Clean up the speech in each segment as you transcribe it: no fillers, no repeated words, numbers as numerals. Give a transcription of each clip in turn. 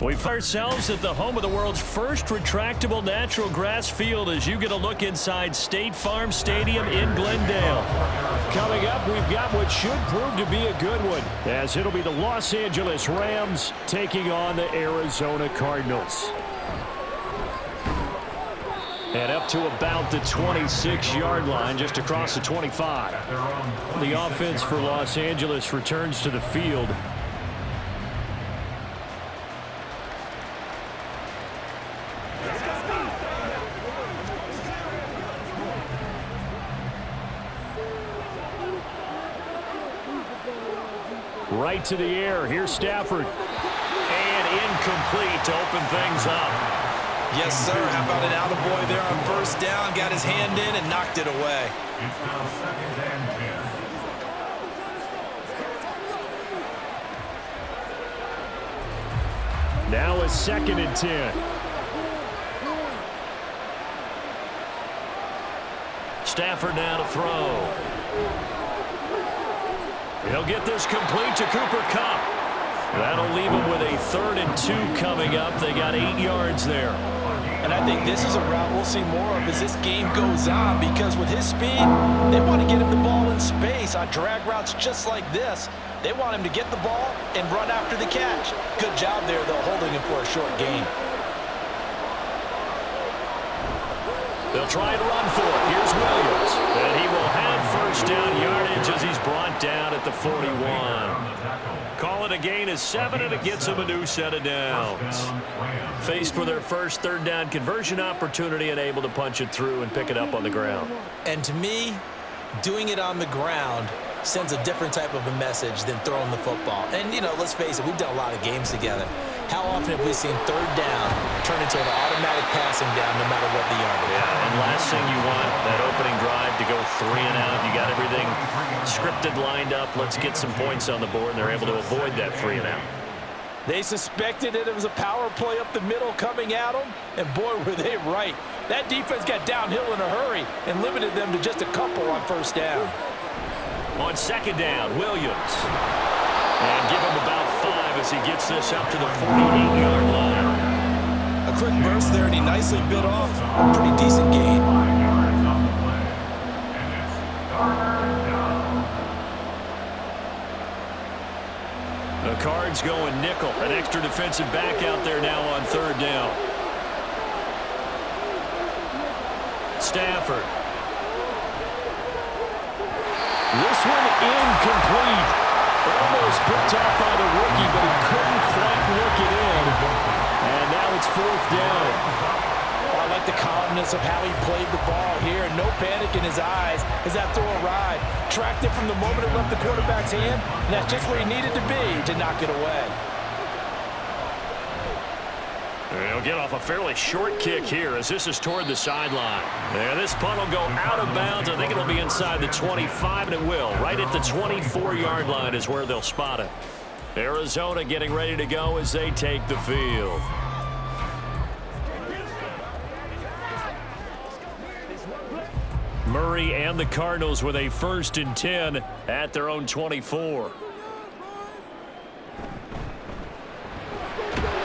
We find ourselves at the home of the world's first retractable natural grass field as you get a look inside State Farm Stadium in Glendale. Coming up, we've got what should prove to be a good one, as it'll be the Los Angeles Rams taking on the Arizona Cardinals. And up to about the 26-yard line, just across the 25. The offense for Los Angeles returns to the field. Right to the air. Here's Stafford. And incomplete to open things up. Yes, sir. How about an attaboy there on first down? Got his hand in and knocked it away. It's now 2nd and 10. Now a 2nd and 10. Stafford now to throw. He'll get this complete to Cooper Kupp. That'll leave him with a 3rd and 2 coming up. They got 8 yards there. And I think this is a route we'll see more of as this game goes on, because with his speed, they want to get him the ball in space on drag routes just like this. They want him to get the ball and run after the catch. Good job there, though, holding him for a short gain. They'll try and run for it. Here's Williams. And he will have first down yardage as he's brought down at the 41. Call it a gain of 7, and it gets him a new set of downs. Faced with their first 3rd down conversion opportunity and able to punch it through and pick it up on the ground. And to me, doing it on the ground sends a different type of a message than throwing the football. And, you know, let's face it, we've done a lot of games together. How often have we seen 3rd down turn into an automatic passing down no matter what the yard is? Yeah, and last thing you want, that opening drive to go 3 and out. You got everything scripted, lined up. Let's get some points on the board, and they're able to avoid that 3 and out. They suspected it was a power play up the middle coming at them, and boy, were they right. That defense got downhill in a hurry and limited them to just a couple on first down. On 2nd down, Williams. And give him about 5 as he gets this up to the 48-yard line. A quick burst there, and he nicely bit off a pretty decent gain. 5 yards on the play, and it's 3rd down. The Cards going nickel. An extra defensive back out there now on 3rd down. Stafford. This one incomplete. Almost picked off by the rookie, but he couldn't quite work it in. And now it's 4th down. I like the calmness of how he played the ball here. No panic in his eyes as that throw arrived. Tracked it from the moment it left the quarterback's hand, and that's just where he needed to be to knock it away. He'll get off a fairly short kick here as this is toward the sideline. And this punt will go out of bounds. I think it'll be inside the 25, and it will. Right at the 24-yard line is where they'll spot it. Arizona getting ready to go as they take the field. Murray and the Cardinals with a 1st and 10 at their own 24.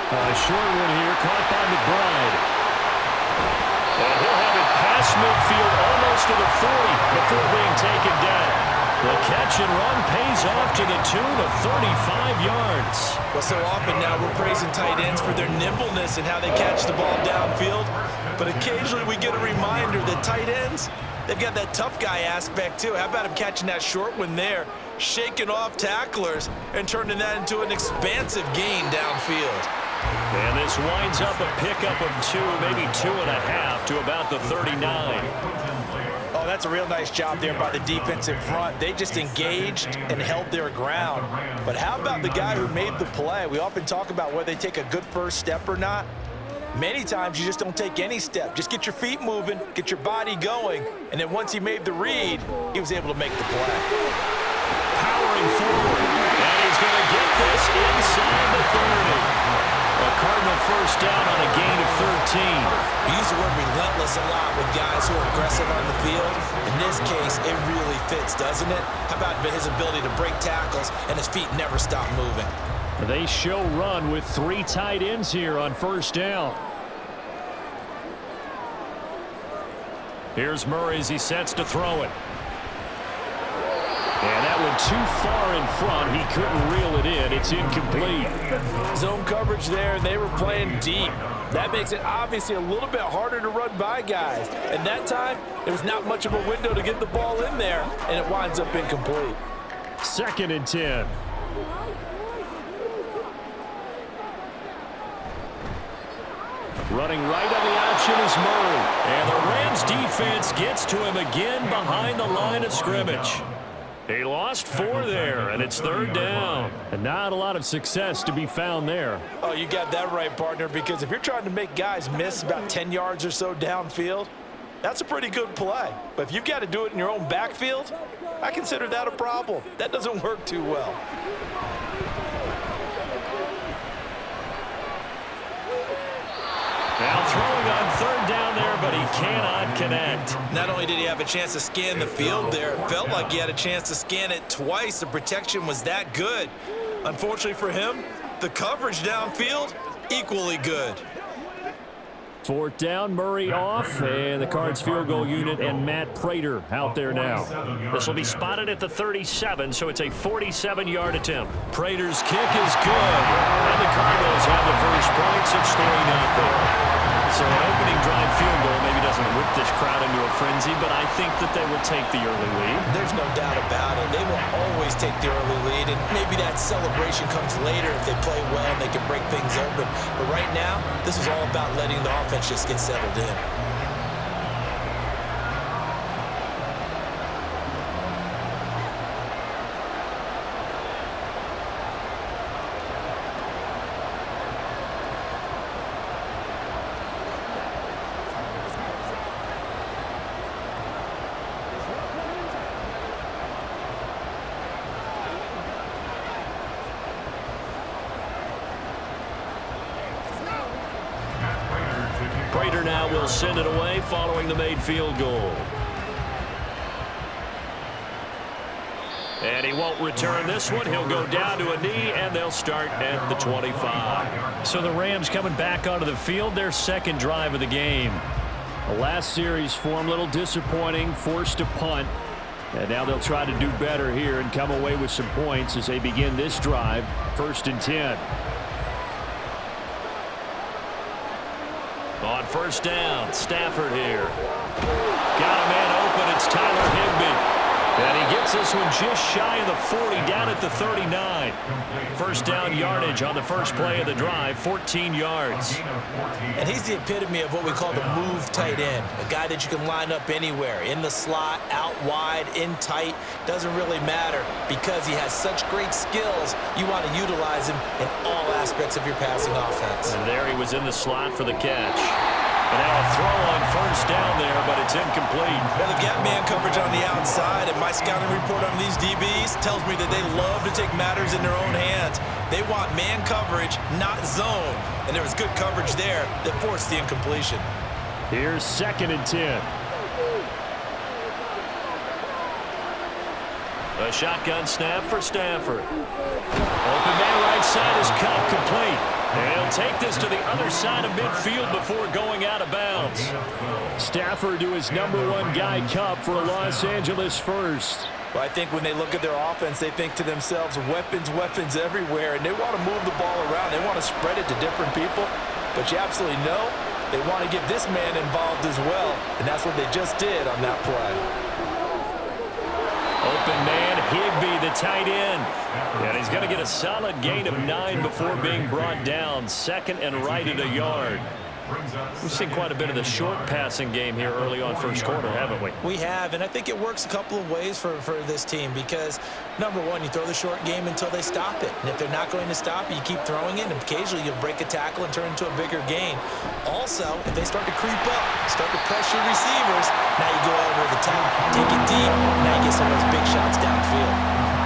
A short one here, caught by McBride. And he'll have it past midfield almost to the 40 before being taken down. The catch and run pays off to the tune of 35 yards. Well, so often now we're praising tight ends for their nimbleness and how they catch the ball downfield. But occasionally we get a reminder that tight ends, they've got that tough guy aspect too. How about him catching that short one there, shaking off tacklers, and turning that into an expansive gain downfield. And this winds up a pickup of 2, maybe 2.5 to about the 39. Oh, that's a real nice job there by the defensive front. They just engaged and held their ground. But how about the guy who made the play? We often talk about whether they take a good first step or not. Many times you just don't take any step. Just get your feet moving, get your body going, and then once he made the read, he was able to make the play. Powering forward, and he's going to get this inside the 30. A Cardinal first down on a gain of 13. We use the word relentless a lot with guys who are aggressive on the field. In this case, it really fits, doesn't it? How about his ability to break tackles and his feet never stop moving? They show run with 3 tight ends here on first down. Here's Murray as he sets to throw it. And that went too far in front. He couldn't reel it in. It's incomplete. Zone coverage there, and they were playing deep. That makes it obviously a little bit harder to run by guys. And that time, there was not much of a window to get the ball in there, and it winds up incomplete. 2nd and 10. Running right on the option is Murray. And the Rams defense gets to him again behind the line of scrimmage. He lost 4 there, and it's 3rd down. And not a lot of success to be found there. Oh, you got that right, partner, because if you're trying to make guys miss about 10 yards or so downfield, that's a pretty good play. But if you've got to do it in your own backfield, I consider that a problem. That doesn't work too well. Now throwing on 3rd down there, but he cannot connect. Not only did he have a chance to scan the field there, it felt like he had a chance to scan it twice. The protection was that good. Unfortunately for him, the coverage downfield, equally good. 4th down, Murray off, and the Cards field goal unit and Matt Prater out there now. This will be spotted at the 37, so it's a 47-yard attempt. Prater's kick is good, and the Cardinals have the first points. It's 3-0. So an opening drive field goal maybe doesn't whip this crowd into a frenzy, but I think that they will take the early lead. There's no doubt about it. They will always take the early lead, and maybe that celebration comes later if they play well and they can break things open. But right now, this is all about letting the offense just get settled in. Prater now will send it away following the made field goal. And he won't return this one. He'll go down to a knee, and they'll start at the 25. So the Rams coming back onto the field, their 2nd drive of the game. The last series for them, a little disappointing, forced to punt. And now they'll try to do better here and come away with some points as they begin this drive, 1st and 10. On 1st down, Stafford here. Got a man open. It's Tyler Higbee. And he gets this one just shy of the 40, down at the 39. 1st down yardage on the first play of the drive, 14 yards. And he's the epitome of what we call the move tight end, a guy that you can line up anywhere, in the slot, out wide, in tight, doesn't really matter because he has such great skills. You want to utilize him in all aspects of your passing offense. And there he was in the slot for the catch. And now a throw on 1st down there, but it's incomplete. Well, they've got man coverage on the outside, and my scouting report on these DBs tells me that they love to take matters in their own hands. They want man coverage, not zone. And there was good coverage there that forced the incompletion. Here's 2nd and 10. A shotgun snap for Stafford. Open man right side is cut complete. And he'll take this to the other side of midfield before going out of bounds. Stafford to his #1 guy, Cup, for a Los Angeles first. Well, I think when they look at their offense, they think to themselves, weapons, weapons everywhere, and they want to move the ball around. They want to spread it to different people. But you absolutely know they want to get this man involved as well, and that's what they just did on that play. Open man, Higbee, the tight end. And he's going to get a solid gain of 9 before being brought down. 2nd and right at a yard. We've seen quite a bit of the short passing game here early on 1st quarter, haven't we? We have, and I think it works a couple of ways for this team because, number one, you throw the short game until they stop it. And if they're not going to stop it, you keep throwing it, and occasionally you'll break a tackle and turn into a bigger gain. Also, if they start to creep up, start to pressure receivers, now you go over the top, take it deep, now you get some of those big shots downfield.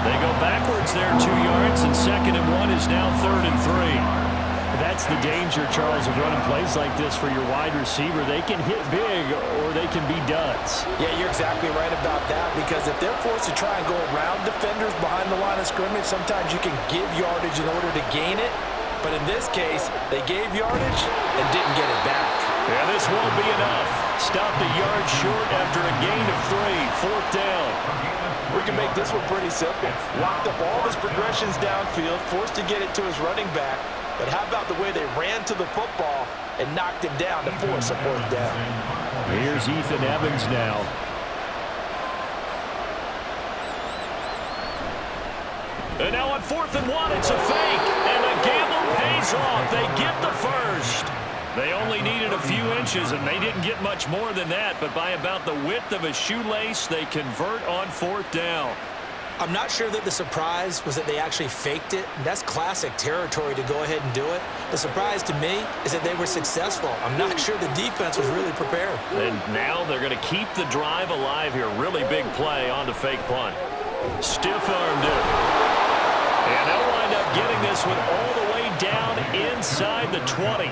They go backwards there 2 yards, and 2nd and 1 is now 3rd and 3. That that's the danger, Charles, of running plays like this for your wide receiver. They can hit big or they can be duds. Yeah, you're exactly right about that, because if they're forced to try and go around defenders behind the line of scrimmage, sometimes you can give yardage in order to gain it. But in this case, they gave yardage and didn't get it back. Yeah, this won't be enough. Stop the yard short after a gain of 3. 4th down. We can make this one pretty simple. Locked up all his progressions downfield, forced to get it to his running back. But how about the way they ran to the football and knocked him down to force a 4th down? Here's Ethan Evans now. And now on 4th and 1, it's a fake. And the gamble pays off. They get the first. They only needed a few inches, and they didn't get much more than that. But by about the width of a shoelace, they convert on 4th down. I'm not sure that the surprise was that they actually faked it. That's classic territory to go ahead and do it. The surprise to me is that they were successful. I'm not sure the defense was really prepared. And now they're going to keep the drive alive here. Really big play on the fake punt. Stiff-armed it. And they'll wind up getting this one all the way down inside the 20.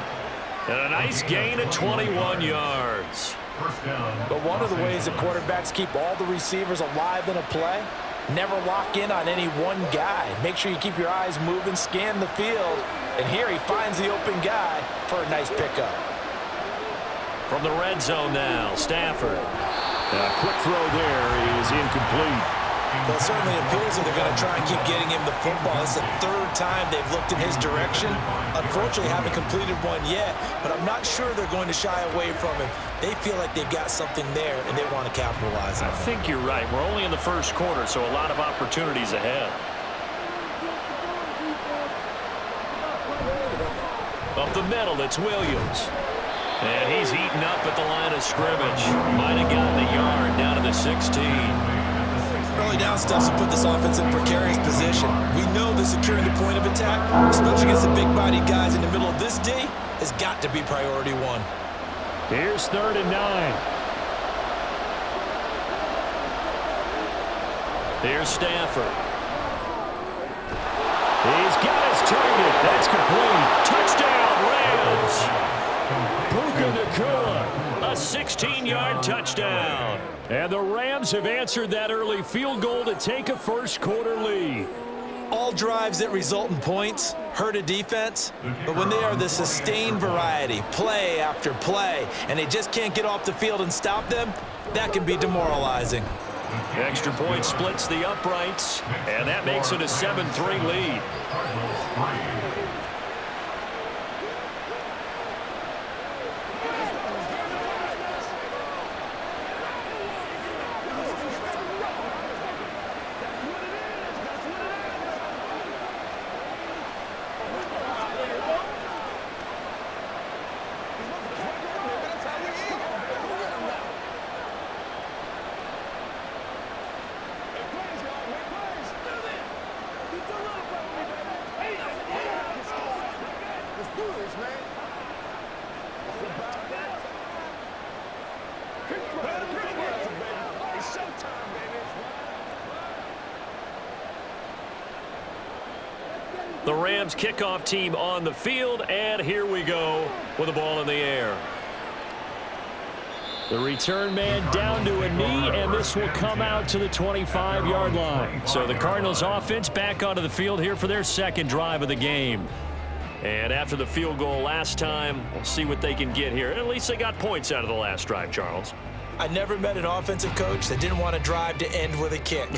And a nice gain of 21 yards. But one of the ways that quarterbacks keep all the receivers alive in a play, never lock in on any one guy. Make sure you keep your eyes moving, scan the field. And here he finds the open guy for a nice pickup. From the red zone now, Stafford. A quick throw there is incomplete. Well, it certainly appears that they're going to try and keep getting him the football. It's the 3rd time they've looked in his direction. Unfortunately, haven't completed one yet, but I'm not sure they're going to shy away from him. They feel like they've got something there, and they want to capitalize on it. I think you're right. We're only in the first quarter, so a lot of opportunities ahead. Up the middle, it's Williams. And he's eaten up at the line of scrimmage. Might have gotten a yard down to the 16. Early down stuff to put this offense in precarious position. We know that securing the point of attack, especially against the big-bodied guys in the middle of this D, has got to be priority 1. Here's 3rd and 9. Here's Stafford. He's got his target. That's complete. Touchdown, Rams. Puka Nacua, a 16-yard touchdown. And the Rams have answered that early field goal to take a first-quarter lead. All drives that result in points hurt a defense, but when they are the sustained variety, play after play, and they just can't get off the field and stop them, that can be demoralizing. Extra point splits the uprights, and that makes it a 7-3 lead. The Rams kickoff team on the field, and here we go with the ball in the air. The return man down to a knee, and this will come out to the 25-yard line. So the Cardinals offense back onto the field here for their 2nd drive of the game. And after the field goal last time, we'll see what they can get here. At least they got points out of the last drive, Charles. I never met an offensive coach that didn't want to drive to end with a kick.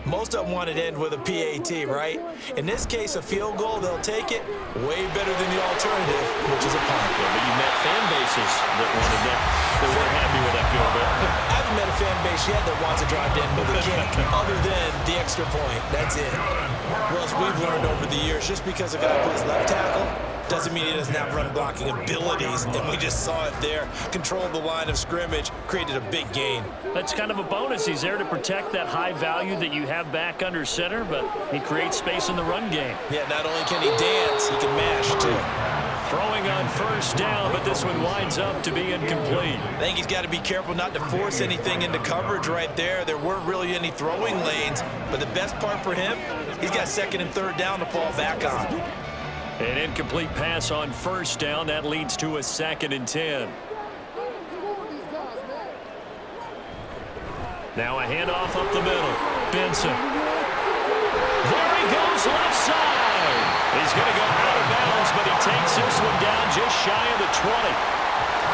Most of them wanted to end with a PAT, right? In this case, a field goal, they'll take it. Way better than the alternative, which is a punt. Yeah, but you met fan bases that wanted that. They weren't happy with that field goal. I haven't met a fan base yet that wants to drive to end with a kick, other than the extra point. That's it. Well, as we've learned over the years, just because a guy plays left tackle doesn't mean he doesn't have run blocking abilities, and we just saw it there. Controlled the line of scrimmage, created a big gain. That's kind of a bonus. He's there to protect that high value that you have back under center, but he creates space in the run game. Yeah, not only can he dance, he can mash, too. Throwing on first down, but this one winds up to be incomplete. I think he's got to be careful not to force anything into coverage right there. There weren't really any throwing lanes, but the best part for him, he's got 2nd and 3rd down to fall back on. An incomplete pass on first down. That leads to a 2nd and 10. Now a handoff up the middle. Benson. There he goes, left side. He's going to go out of bounds, but he takes this one down just shy of the 20.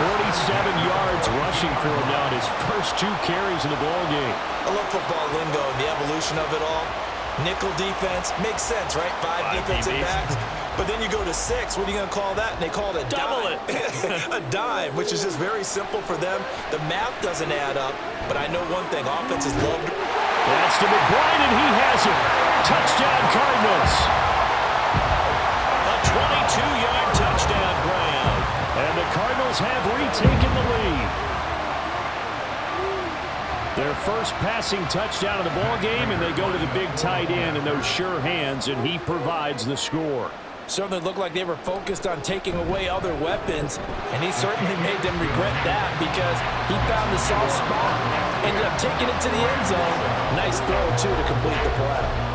47 yards rushing for him now in his first 2 carries in the ball game. I love football lingo and the evolution of it all. Nickel defense makes sense, right? 5 defensive backs. But then you go to 6. What are you going to call that? And they call it a Double dime. A dime, which is just very simple for them. The math doesn't add up. But I know one thing. Offenses love. That's to McBride, and he has it. Touchdown, Cardinals. A 22-yard touchdown grab. And the Cardinals have retaken the lead. Their first passing touchdown of the ball game, and they go to the big tight end in those sure hands, and he provides the score. Certainly looked like they were focused on taking away other weapons, and he certainly made them regret that because he found the soft spot, ended up taking it to the end zone. Nice throw, too, to complete the play.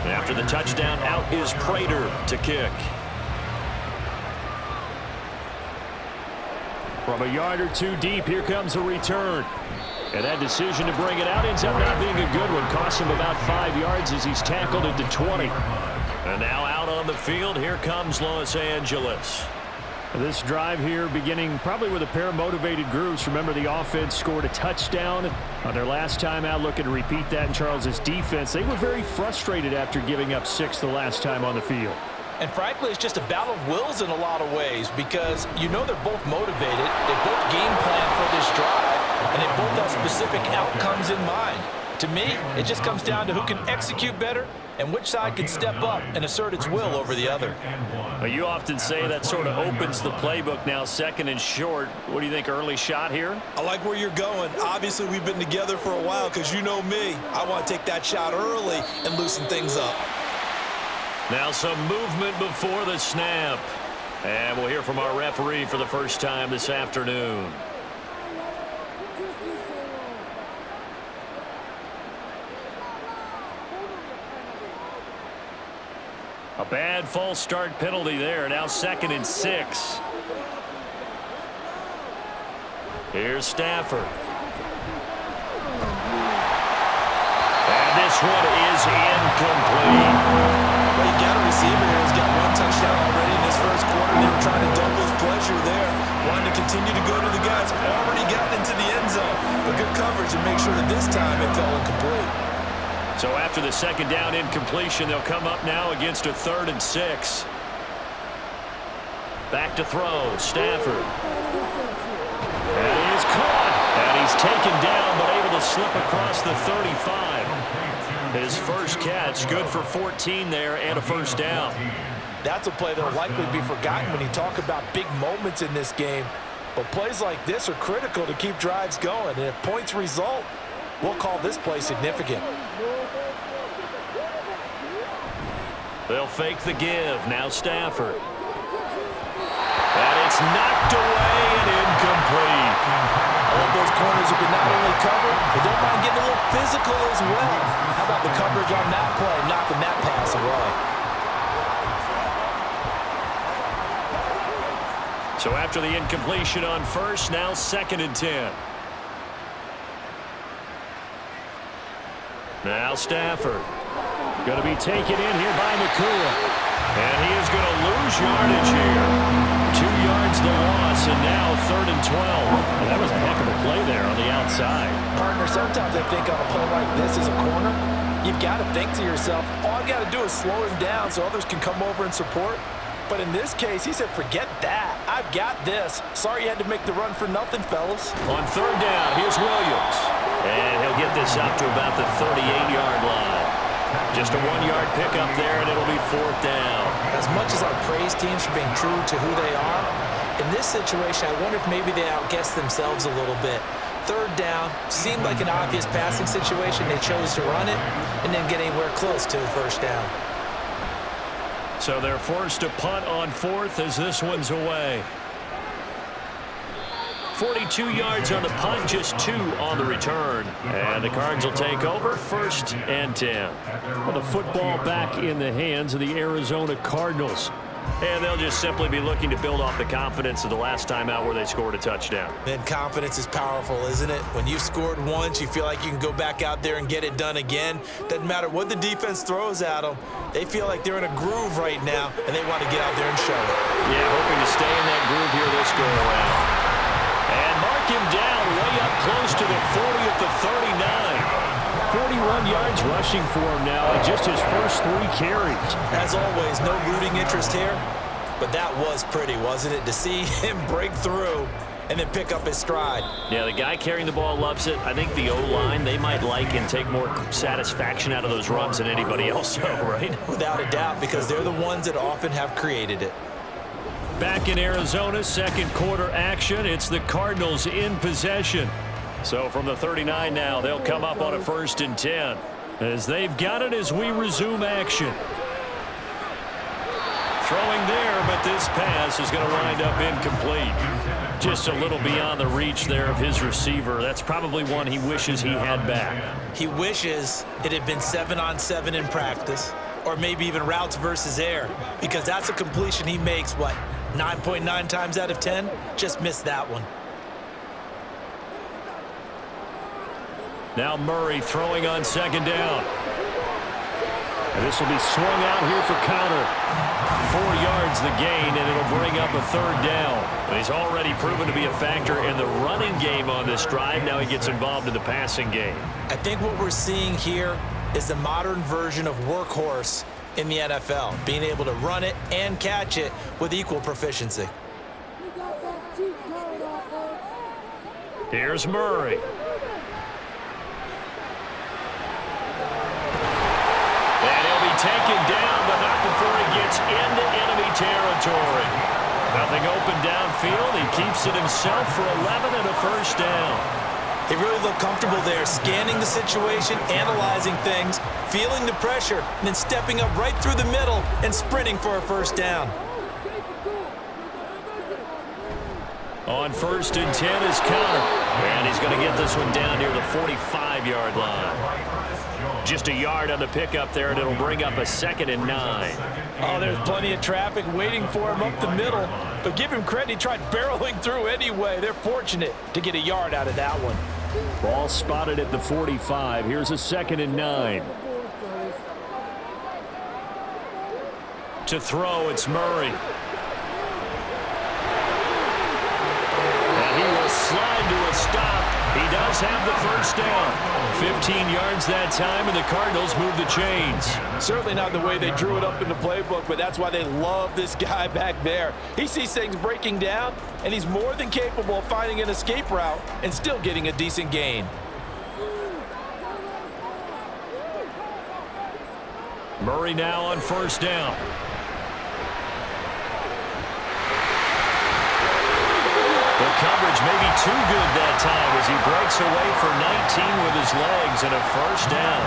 After the touchdown, out is Prater to kick. From a yard or 2 deep, here comes a return. And that decision to bring it out ends up not being a good one. Costs him about 5 yards as he's tackled at the 20. And now out on the field, here comes Los Angeles. This drive here beginning probably with a pair of motivated groups. Remember, the offense scored a touchdown on their last time out, looking to repeat that in Charles' defense. They were very frustrated after giving up 6 the last time on the field. And frankly, it's just a battle of wills in a lot of ways because you know they're both motivated, they both game plan for this drive, and they both have specific outcomes in mind. To me, it just comes down to who can execute better and which side can step up and assert its will over the other. Well, you often say that sort of opens the playbook now, 2nd and short. What do you think, early shot here? I like where you're going. Obviously, we've been together for a while because you know me. I want to take that shot early and loosen things up. Now some movement before the snap. And we'll hear from our referee for the first time this afternoon. A bad false start penalty there. Now 2nd and 6. Here's Stafford. And this one is incomplete. Well, you've got a receiver here who's got 1 touchdown already in this first quarter. They were trying to double his pleasure there. Wanted to continue to go to the guys. Already gotten into the end zone. But good coverage and make sure that this time it fell incomplete. So after the 2nd down incompletion, they'll come up now against a 3rd and 6. Back to throw, Stafford. That is caught. And he's taken down, but able to slip across the 35. His first catch, good for 14 there and a first down. That's a play that will likely be forgotten when you talk about big moments in this game. But plays like this are critical to keep drives going. And if points result, we'll call this play significant. They'll fake the give. Now Stafford. And it's knocked away and incomplete. I love those corners who can not only cover, but don't mind getting a little physical as well. How about the coverage on that play, knocking that pass away? So after the incompletion on first, now 2nd and 10. Now Stafford. Going to be taken in here by Nakua. And he is going to lose yardage here. 2 yards the loss, and now 3rd and 12. And that was a heck of a play there on the outside. Partner, sometimes I think on a play like this as a corner, you've got to think to yourself, all I've got to do is slow him down so others can come over and support. But in this case, he said, forget that. I've got this. Sorry you had to make the run for nothing, fellas. On third down, here's Williams. And he'll get this up to about the 38-yard line. Just a 1-yard pickup there, and it'll be fourth down. As much as I praise teams for being true to who they are, in this situation, I wonder if maybe they outguessed themselves a little bit. Third down seemed like an obvious passing situation. They chose to run it and didn't get anywhere close to the first down. So they're forced to punt on fourth as this one's away. 42 yards on the punt, just 2 on the return. And the Cards will take over, 1st and 10. Well, the football back in the hands of the Arizona Cardinals. And they'll just simply be looking to build off the confidence of the last time out where they scored a touchdown. Man, confidence is powerful, isn't it? When you've scored once, you feel like you can go back out there and get it done again. Doesn't matter what the defense throws at them. They feel like they're in a groove right now, and they want to get out there and show it. Yeah, hoping to stay in that groove here this go-around. And mark him down way up close to the 40 at the 39. 41 yards rushing for him now in just his first 3 carries. As always, no rooting interest here, but that was pretty, wasn't it? To see him break through and then pick up his stride. Yeah, the guy carrying the ball loves it. I think the O-line, they might like and take more satisfaction out of those runs than anybody else, right? Without a doubt, because they're the ones that often have created it. Back in Arizona, second quarter action. It's the Cardinals in possession. So from the 39 now, they'll come up on a 1st and 10. As they've got it as we resume action. Throwing there, but this pass is going to wind up incomplete. Just a little beyond the reach there of his receiver. That's probably one he wishes he had back. He wishes it had been 7-on-7 in practice, or maybe even routes versus air, because that's a completion he makes, 9.9 times out of 10? Just missed that one. Now Murray throwing on 2nd down. And this will be swung out here for counter. 4 yards the gain, and it'll bring up a 3rd down. And he's already proven to be a factor in the running game on this drive. Now he gets involved in the passing game. I think what we're seeing here is the modern version of workhorse in the NFL, being able to run it and catch it with equal proficiency. Here's Murray. Taken down, but not before he gets into enemy territory. Nothing open downfield. He keeps it himself for 11 and a 1st down. He really looked comfortable there, scanning the situation, analyzing things, feeling the pressure, and then stepping up right through the middle and sprinting for a 1st down. On 1st and 10 is counter. And he's going to get this one down near the 45-yard line. Just a yard on the pickup there, and it'll bring up a 2nd and 9. Oh, there's plenty of traffic waiting for him up the middle. But give him credit, he tried barreling through anyway. They're fortunate to get a yard out of that one. Ball spotted at the 45. Here's a 2nd and 9. To throw, it's Murray. And he will slide to a stop. He does have the 1st down. 15 yards that time, and the Cardinals move the chains. Certainly not the way they drew it up in the playbook, but that's why they love this guy back there. He sees things breaking down, and he's more than capable of finding an escape route and still getting a decent gain. Murray now on 1st down. The coverage may be too good that time as he breaks away for 19 with his legs and a 1st down.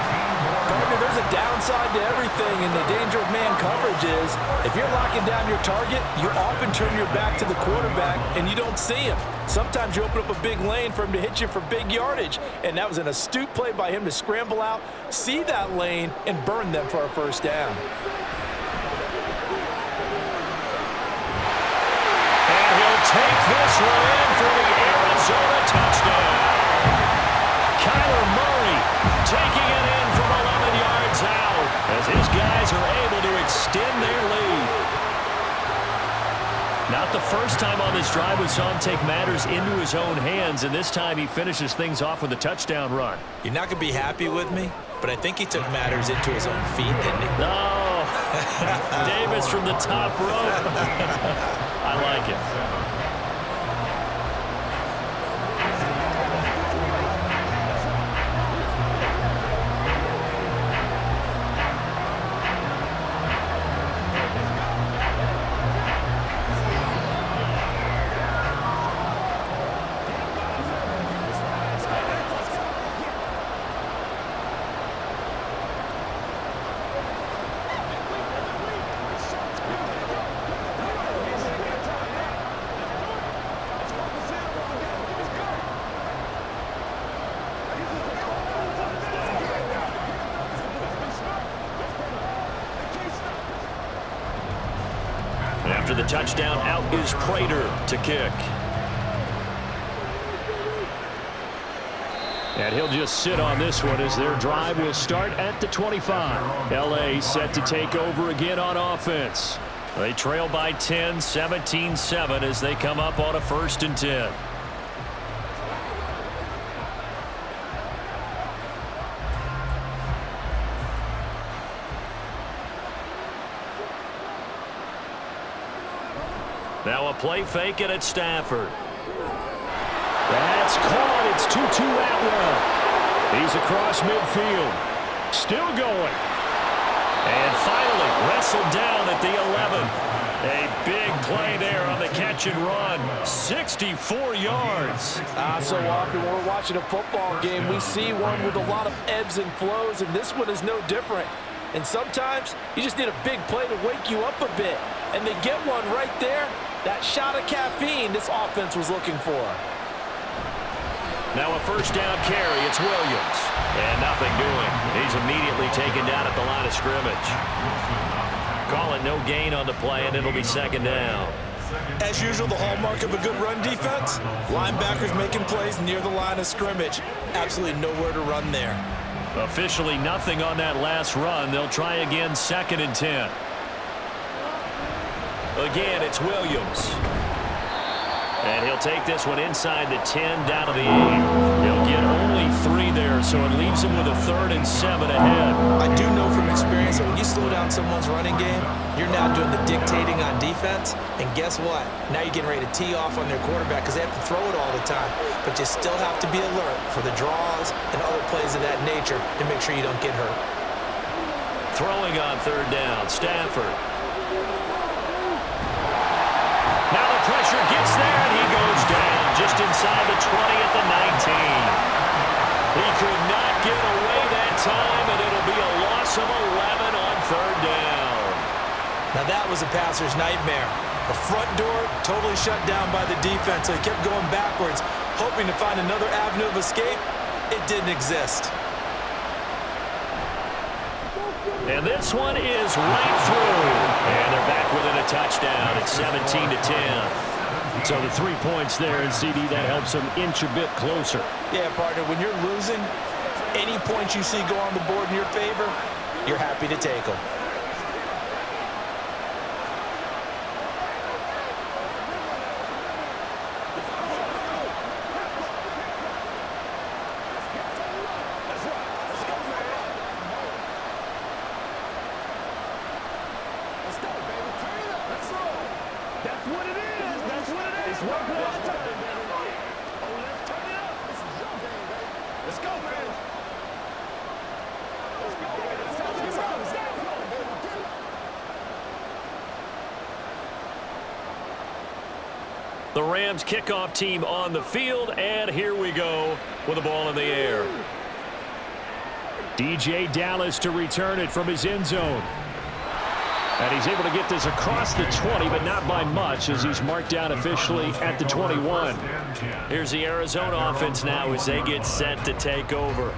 Partner, there's a downside to everything, and the danger of man coverage is if you're locking down your target, you often turn your back to the quarterback and you don't see him. Sometimes you open up a big lane for him to hit you for big yardage, and that was an astute play by him to scramble out, see that lane, and burn them for a 1st down. Take this one in for the Arizona touchdown. Kyler Murray taking it in from 11 yards out as his guys are able to extend their lead. Not the first time on this drive we saw him take matters into his own hands, and this time he finishes things off with a touchdown run. You're not going to be happy with me, but I think he took matters into his own feet, didn't he? No. Davis from the top rope. I like it. After the touchdown, out is Prater to kick. And he'll just sit on this one as their drive will start at the 25. L.A. set to take over again on offense. They trail by 10, 17-7 as they come up on a 1st and 10. Now a play fake it at Stafford. That's caught. It's Tutu Atwell. He's across midfield. Still going. And finally wrestled down at the 11. A big play there on the catch and run. 64 yards. So often when we're watching a football game, we see one with a lot of ebbs and flows, and this one is no different. And sometimes you just need a big play to wake you up a bit. And they get one right there. That shot of caffeine this offense was looking for. Now a 1st down carry. It's Williams. And nothing doing. He's immediately taken down at the line of scrimmage. Call it no gain on the play, and it'll be 2nd down. As usual, the hallmark of a good run defense, linebackers making plays near the line of scrimmage. Absolutely nowhere to run there. Officially nothing on that last run. They'll try again 2nd and 10. Again, it's Williams. And he'll take this one inside the 10 down to the 8. He'll get only 3 there, so it leaves him with a 3rd and 7 ahead. I do know from experience that when you slow down someone's running game, you're now doing the dictating on defense. And guess what? Now you're getting ready to tee off on their quarterback because they have to throw it all the time. But you still have to be alert for the draws and other plays of that nature to make sure you don't get hurt. Throwing on 3rd down, Stafford. Now the pressure gets there, and he goes down just inside the 20 at the 19. He could not get away that time, and it'll be a loss of 11 on 3rd down. Now that was a passer's nightmare. The front door totally shut down by the defense, so he kept going backwards, hoping to find another avenue of escape. It didn't exist. And this one is right through. And they're back within a touchdown. It's 17-10. So the 3 points there, and CD, that helps them inch a bit closer. Yeah, partner, when you're losing, any points you see go on the board in your favor, you're happy to take them. The Rams kickoff team on the field, and here we go with the ball in the air. DJ Dallas to return it from his end zone. And he's able to get this across the 20, but not by much, as he's marked down officially at the 21. Here's the Arizona offense now as they get set to take over.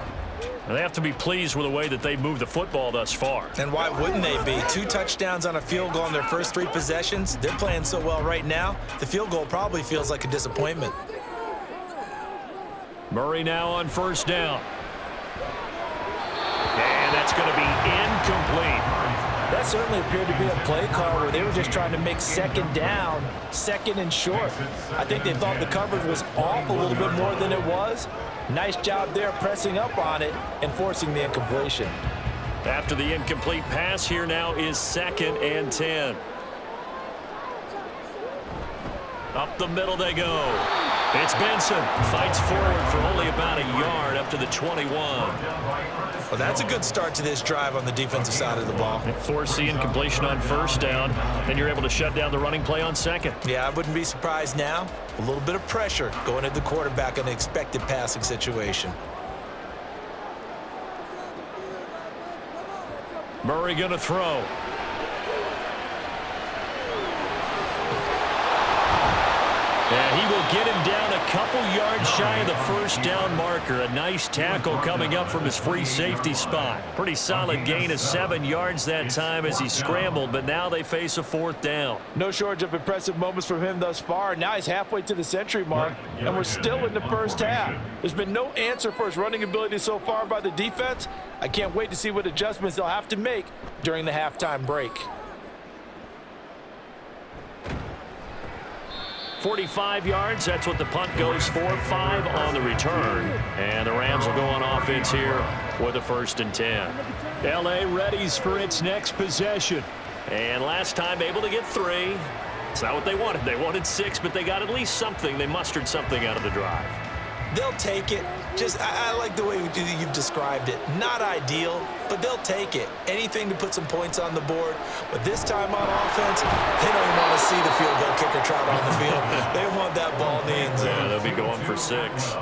And they have to be pleased with the way that they've moved the football thus far. And why wouldn't they be? 2 touchdowns on a field goal in their first 3 possessions. They're playing so well right now, the field goal probably feels like a disappointment. Murray now on 1st down. And that's going to be incomplete. That certainly appeared to be a play call where they were just trying to make 2nd down, 2nd and short. I think they thought the coverage was off a little bit more than it was. Nice job there pressing up on it and forcing the incompletion. After the incomplete pass, here now is 2nd and 10. Up the middle they go. It's Benson. Fights forward for only about a yard up to the 21. Well, that's a good start to this drive on the defensive side of the ball. Force the incompletion on 1st down. Then you're able to shut down the running play on 2nd. Yeah, I wouldn't be surprised now. A little bit of pressure going at the quarterback in an expected passing situation. Murray going to throw. And he will get him down a couple yards shy of the 1st down marker. A nice tackle coming up from his free safety spot. Pretty solid gain of 7 yards that time as he scrambled, but now they face a 4th down. No shortage of impressive moments from him thus far. Now he's halfway to the century mark, and we're still in the 1st half. There's been no answer for his running ability so far by the defense. I can't wait to see what adjustments they'll have to make during the halftime break. 45 yards, that's what the punt goes for. 5 on the return. And the Rams will go on offense here with a 1st and 10. L.A. readies for its next possession. And last time able to get 3. It's not what they wanted. They wanted 6, but they got at least something. They mustered something out of the drive. They'll take it. I like the way you've described it. Not ideal, but they'll take it. Anything to put some points on the board. But this time on offense, they don't want to see the field goal kicker trot on the field. They want that ball in the end zone. Yeah, they'll be going for 6.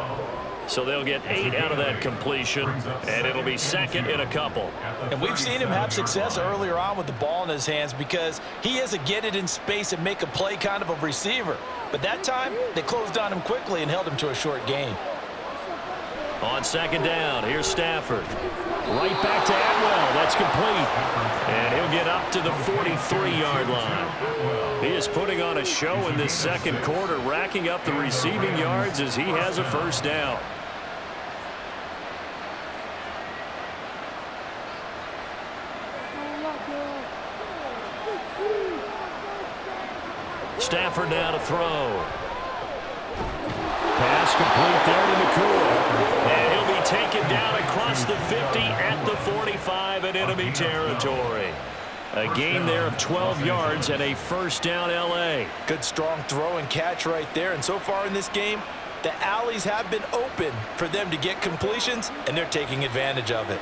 So they'll get 8 out of that completion, and it'll be 2nd and a couple. And we've seen him have success earlier on with the ball in his hands because he is a get it in space and make a play kind of a receiver. But that time, they closed on him quickly and held him to a short gain. On 2nd down, here's Stafford. Right back to Atwell. That's complete. And he'll get up to the 43-yard line. He is putting on a show in this 2nd quarter, racking up the receiving yards as he has a 1st down. Stafford now to throw. Pass complete there to McCool. And he'll be taken down across the 50 at the 45 in enemy territory. A gain there of 12 yards and a 1st down L.A. Good strong throw and catch right there. And so far in this game, the alleys have been open for them to get completions, and they're taking advantage of it.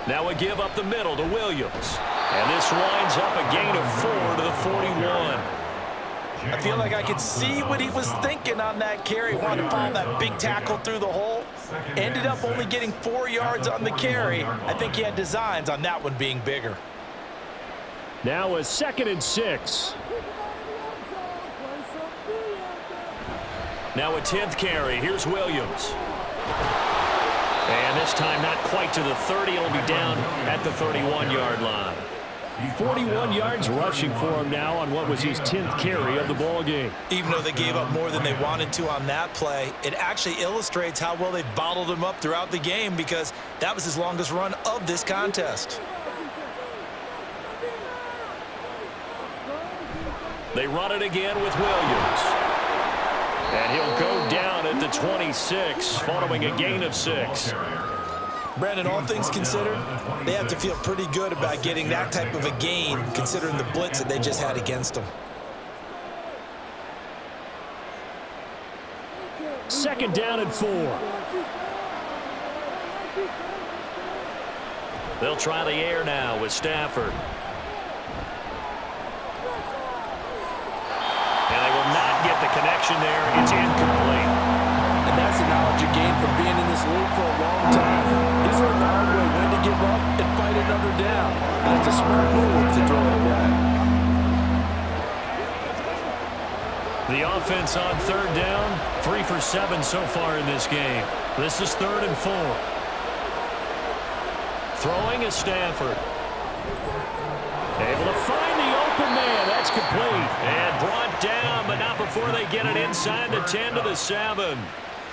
Now a give up the middle to Williams. And this winds up a gain of 4 to the 41. I feel like I could see what he was thinking on that carry. Wanted to follow that big tackle through the hole. Ended up only getting 4 yards on the carry. I think he had designs on that one being bigger. Now a 2nd and 6. Now a 10th carry. Here's Williams. And this time not quite to the 30. It'll be down at the 31-yard line. 41 yards rushing for him now on what was his 10th carry of the ball game. Even though they gave up more than they wanted to on that play, it actually illustrates how well they've bottled him up throughout the game because that was his longest run of this contest. They run it again with Williams. And he'll go down at the 26 following a gain of 6. Brandon, all things considered, they have to feel pretty good about getting that type of a gain considering the blitz that they just had against them. 2nd down and 4. They'll try the air now with Stafford. And they will not get the connection there. It's incomplete. And that's the knowledge you gain from being in this league for a long time. He's learned the hard way when to give up and fight another down. And it's a smart move to throw it away. The offense on 3rd down, 3 for 7 so far in this game. This is 3rd and 4. Throwing is Stafford. Able to find the open man. That's complete. And brought down, but not before they get it inside the 10 to the 7.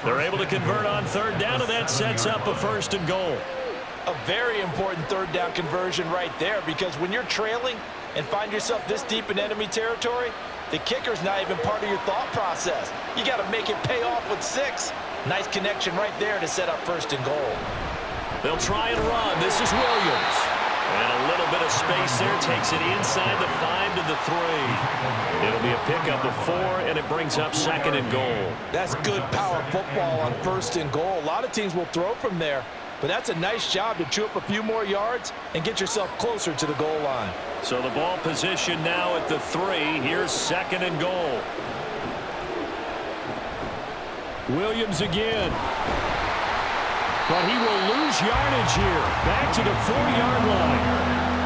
They're able to convert on 3rd down, and that sets up a 1st and goal. A very important 3rd down conversion right there because when you're trailing and find yourself this deep in enemy territory, The kicker's not even part of your thought process. You got to make it pay off with 6. Nice connection right there to set up 1st and goal. They'll try and run. This is Williams. And a little bit of space there. Takes it inside the 5 to the 3. It'll be a pickup of 4, and it brings up 2nd and goal. That's good power football on 1st and goal. A lot of teams will throw from there, but that's a nice job to chew up a few more yards and get yourself closer to the goal line. So the ball position now at the 3. Here's 2nd and goal. Williams again. But he will lose yardage here. Back to the 4-yard line.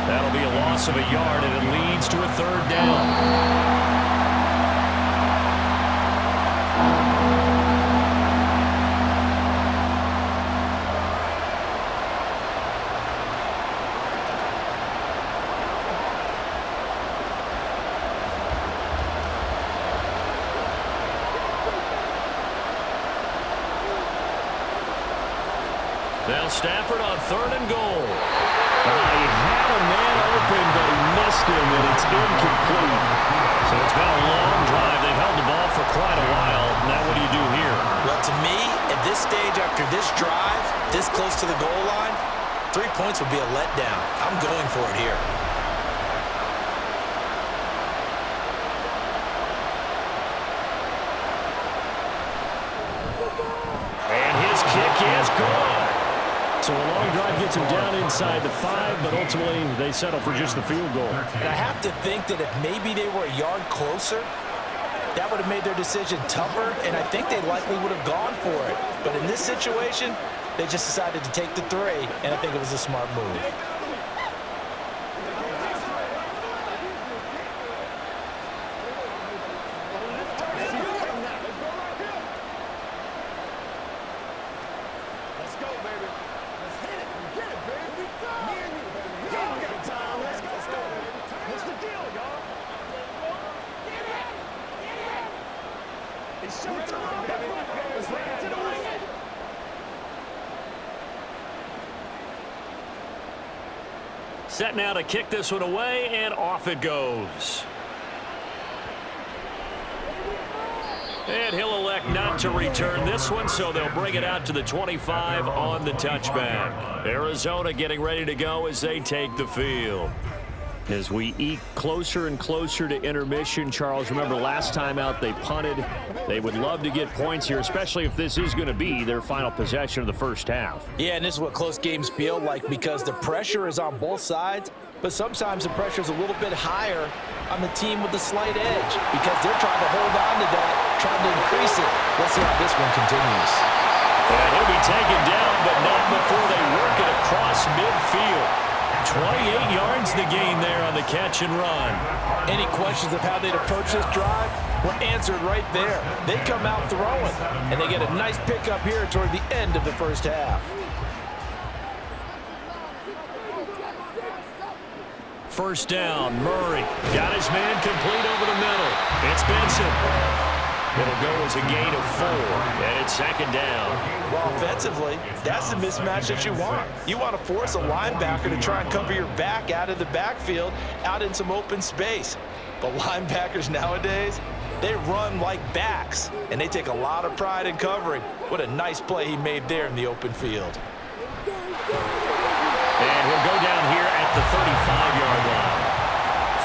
That'll be a loss of a yard, and it leads to a 3rd down. Now Stafford on 3rd and goal. He had a man open, but he missed him, and it's incomplete. So it's been a long drive. They've held the ball for quite a while. Now what do you do here? Well, to me, at this stage after this drive, this close to the goal line, 3 points would be a letdown. I'm going for it here. And his kick is good. So a long drive gets him down inside the 5, but ultimately they settle for just the field goal. And I have to think that if maybe they were a yard closer, that would have made their decision tougher, and I think they likely would have gone for it. But in this situation, they just decided to take the 3, and I think it was a smart move. Set now to kick this one away, and off it goes. And he'll elect not to return this one, so they'll bring it out to the 25 on the touchback. Arizona getting ready to go as they take the field. As we eke closer and closer to intermission, Charles, remember last time out they punted. They would love to get points here, especially if this is going to be their final possession of the first half. Yeah, and this is what close games feel like because the pressure is on both sides, but sometimes the pressure is a little bit higher on the team with the slight edge because they're trying to hold on to that, trying to increase it. Let's see how this one continues. And he'll be taken down, but not before they work it across midfield. 28 yards the gain there on the catch and run. Any questions of how they'd approach this drive were answered right there. They come out throwing, and they get a nice pickup here toward the end of the first half. First down, Murray. Got his man complete over the middle. It's Benson. It'll go as a gain of 4, and it's 2nd down. Well, offensively, that's the mismatch that you want. You want to force a linebacker to try and cover your back out of the backfield, out in some open space. But linebackers nowadays, they run like backs, and they take a lot of pride in covering. What a nice play he made there in the open field. And he'll go down here at the 35-yard line.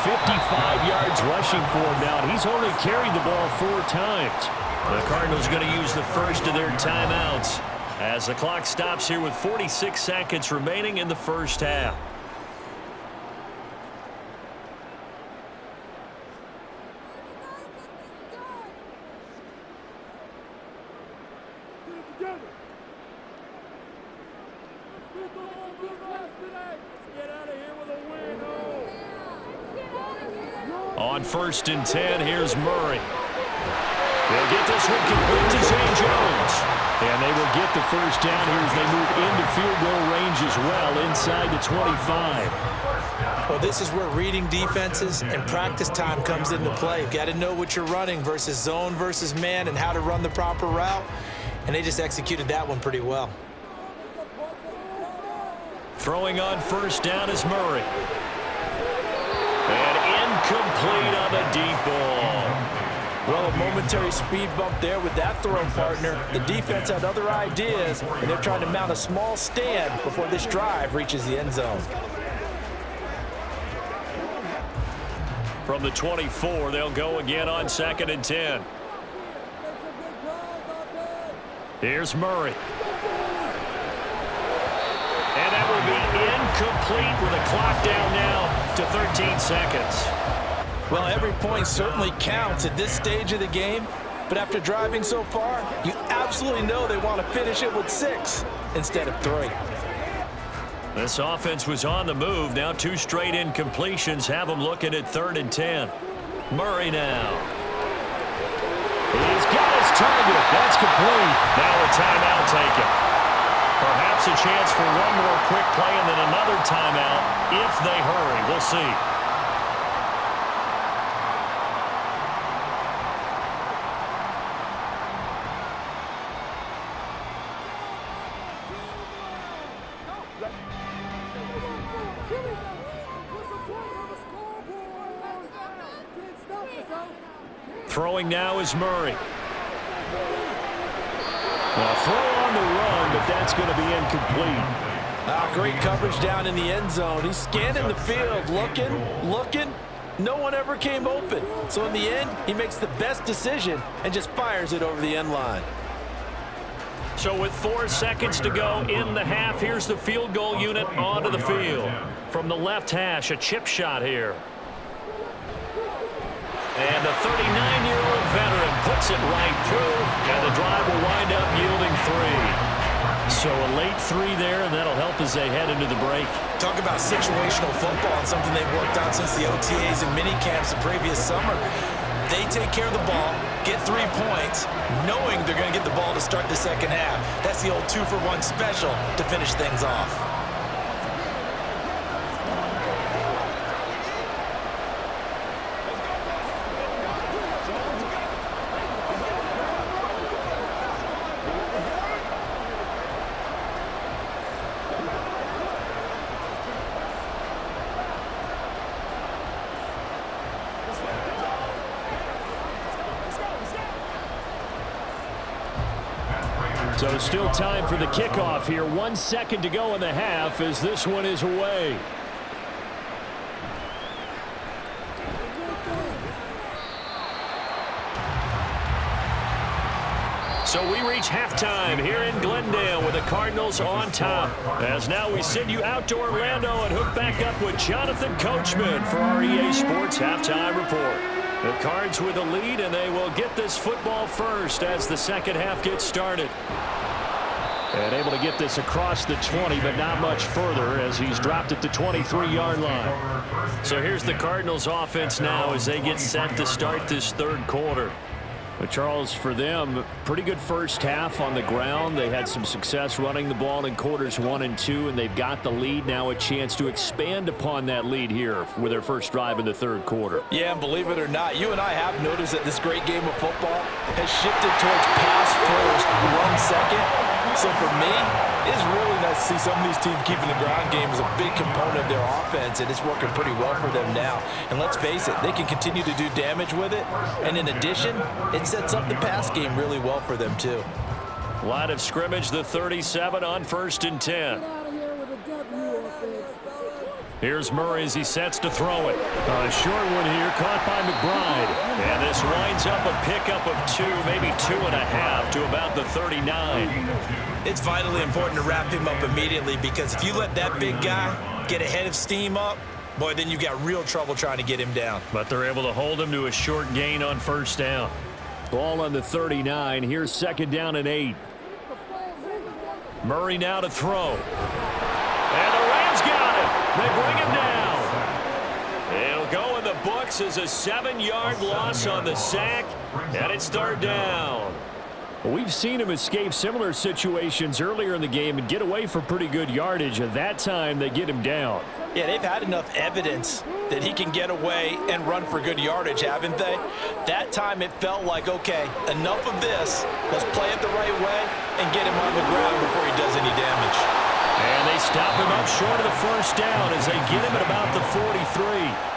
55 yards rushing for him now, and he's only carried the ball 4 times. The Cardinals going to use the first of their timeouts as the clock stops here with 46 seconds remaining in the first half. On 1st and 10, here's Murray. They'll get this one complete to Zay Jones. And they will get the first down here as they move into field goal range as well, inside the 25. Well, this is where reading defenses and practice time comes into play. You've got to know what you're running versus zone versus man and how to run the proper route. And they just executed that one pretty well. Throwing on first down is Murray. And incomplete on the deep ball. Well, a momentary speed bump there with that throw partner. The defense had other ideas, and they're trying to mount a small stand before this drive reaches the end zone. From the 24, they'll go again on 2nd and 10. Here's Murray. And that will be incomplete with a clock down now to 13 seconds. Well, every point certainly counts at this stage of the game, but after driving so far, you absolutely know they want to finish it with 6 instead of 3. This offense was on the move. Now 2 straight incompletions have them looking at 3rd and 10. Murray now. He's got his target. That's complete. Now a timeout taken. Perhaps a chance for one more quick play and then another timeout if they hurry. We'll see. Throwing now is Murray. Well, throw on the run, but that's going to be incomplete. Great coverage down in the end zone. He's scanning the field, looking. No one ever came open. So in the end, he makes the best decision and just fires it over the end line. So with 4 seconds to go in the half, here's the field goal unit onto the field. From the left hash, a chip shot here. And the 39-year-old veteran puts it right through, and the drive will wind up yielding 3. So a late 3 there, and that'll help as they head into the break. Talk about situational football and something they've worked on since the OTAs and mini camps the previous summer. They take care of the ball, get 3 points, knowing they're going to get the ball to start the second half. That's the old 2-for-1 special to finish things off. So still time for the kickoff here. 1 second to go in the half as this one is away. So we reach halftime here in Glendale with the Cardinals on top. As now we send you out to Orlando and hook back up with Jonathan Coachman for our EA Sports Halftime Report. The Cards with the lead, and they will get this football first as the second half gets started. And able to get this across the 20, but not much further as he's dropped it to 23-yard line. So here's the Cardinals offense now as they get set to start this third quarter. But Charles, for them, pretty good first half on the ground. They had some success running the ball in quarters 1 and 2, and they've got the lead now, a chance to expand upon that lead here with their first drive in the third quarter. Yeah, and believe it or not, you and I have noticed that this great game of football has shifted towards pass first, run second. So for me, it's really nice to see some of these teams keeping the ground game as a big component of their offense, and it's working pretty well for them now. And let's face it, they can continue to do damage with it. And in addition, it sets up the pass game really well for them too. Line of scrimmage, the 37 on 1st and 10. Here's Murray as he sets to throw it. A short one here, caught by McBride. And this winds up a pickup of 2, maybe 2.5 to about the 39. It's vitally important to wrap him up immediately, because if you let that big guy get ahead of steam up, boy, then you've got real trouble trying to get him down. But they're able to hold him to a short gain on first down. Ball on the 39. Here's 2nd down and 8. Murray now to throw. And the Rams got him. They bring him down. It'll go in the books as a 7-yard loss on the sack, and it's 3rd down. We've seen him escape similar situations earlier in the game and get away for pretty good yardage. At that time, they get him down. Yeah, they've had enough evidence that he can get away and run for good yardage, haven't they? That time it felt like, okay, enough of this. Let's play it the right way and get him on the ground before he does any damage. And they stop him up short of the first down as they get him at about the 43.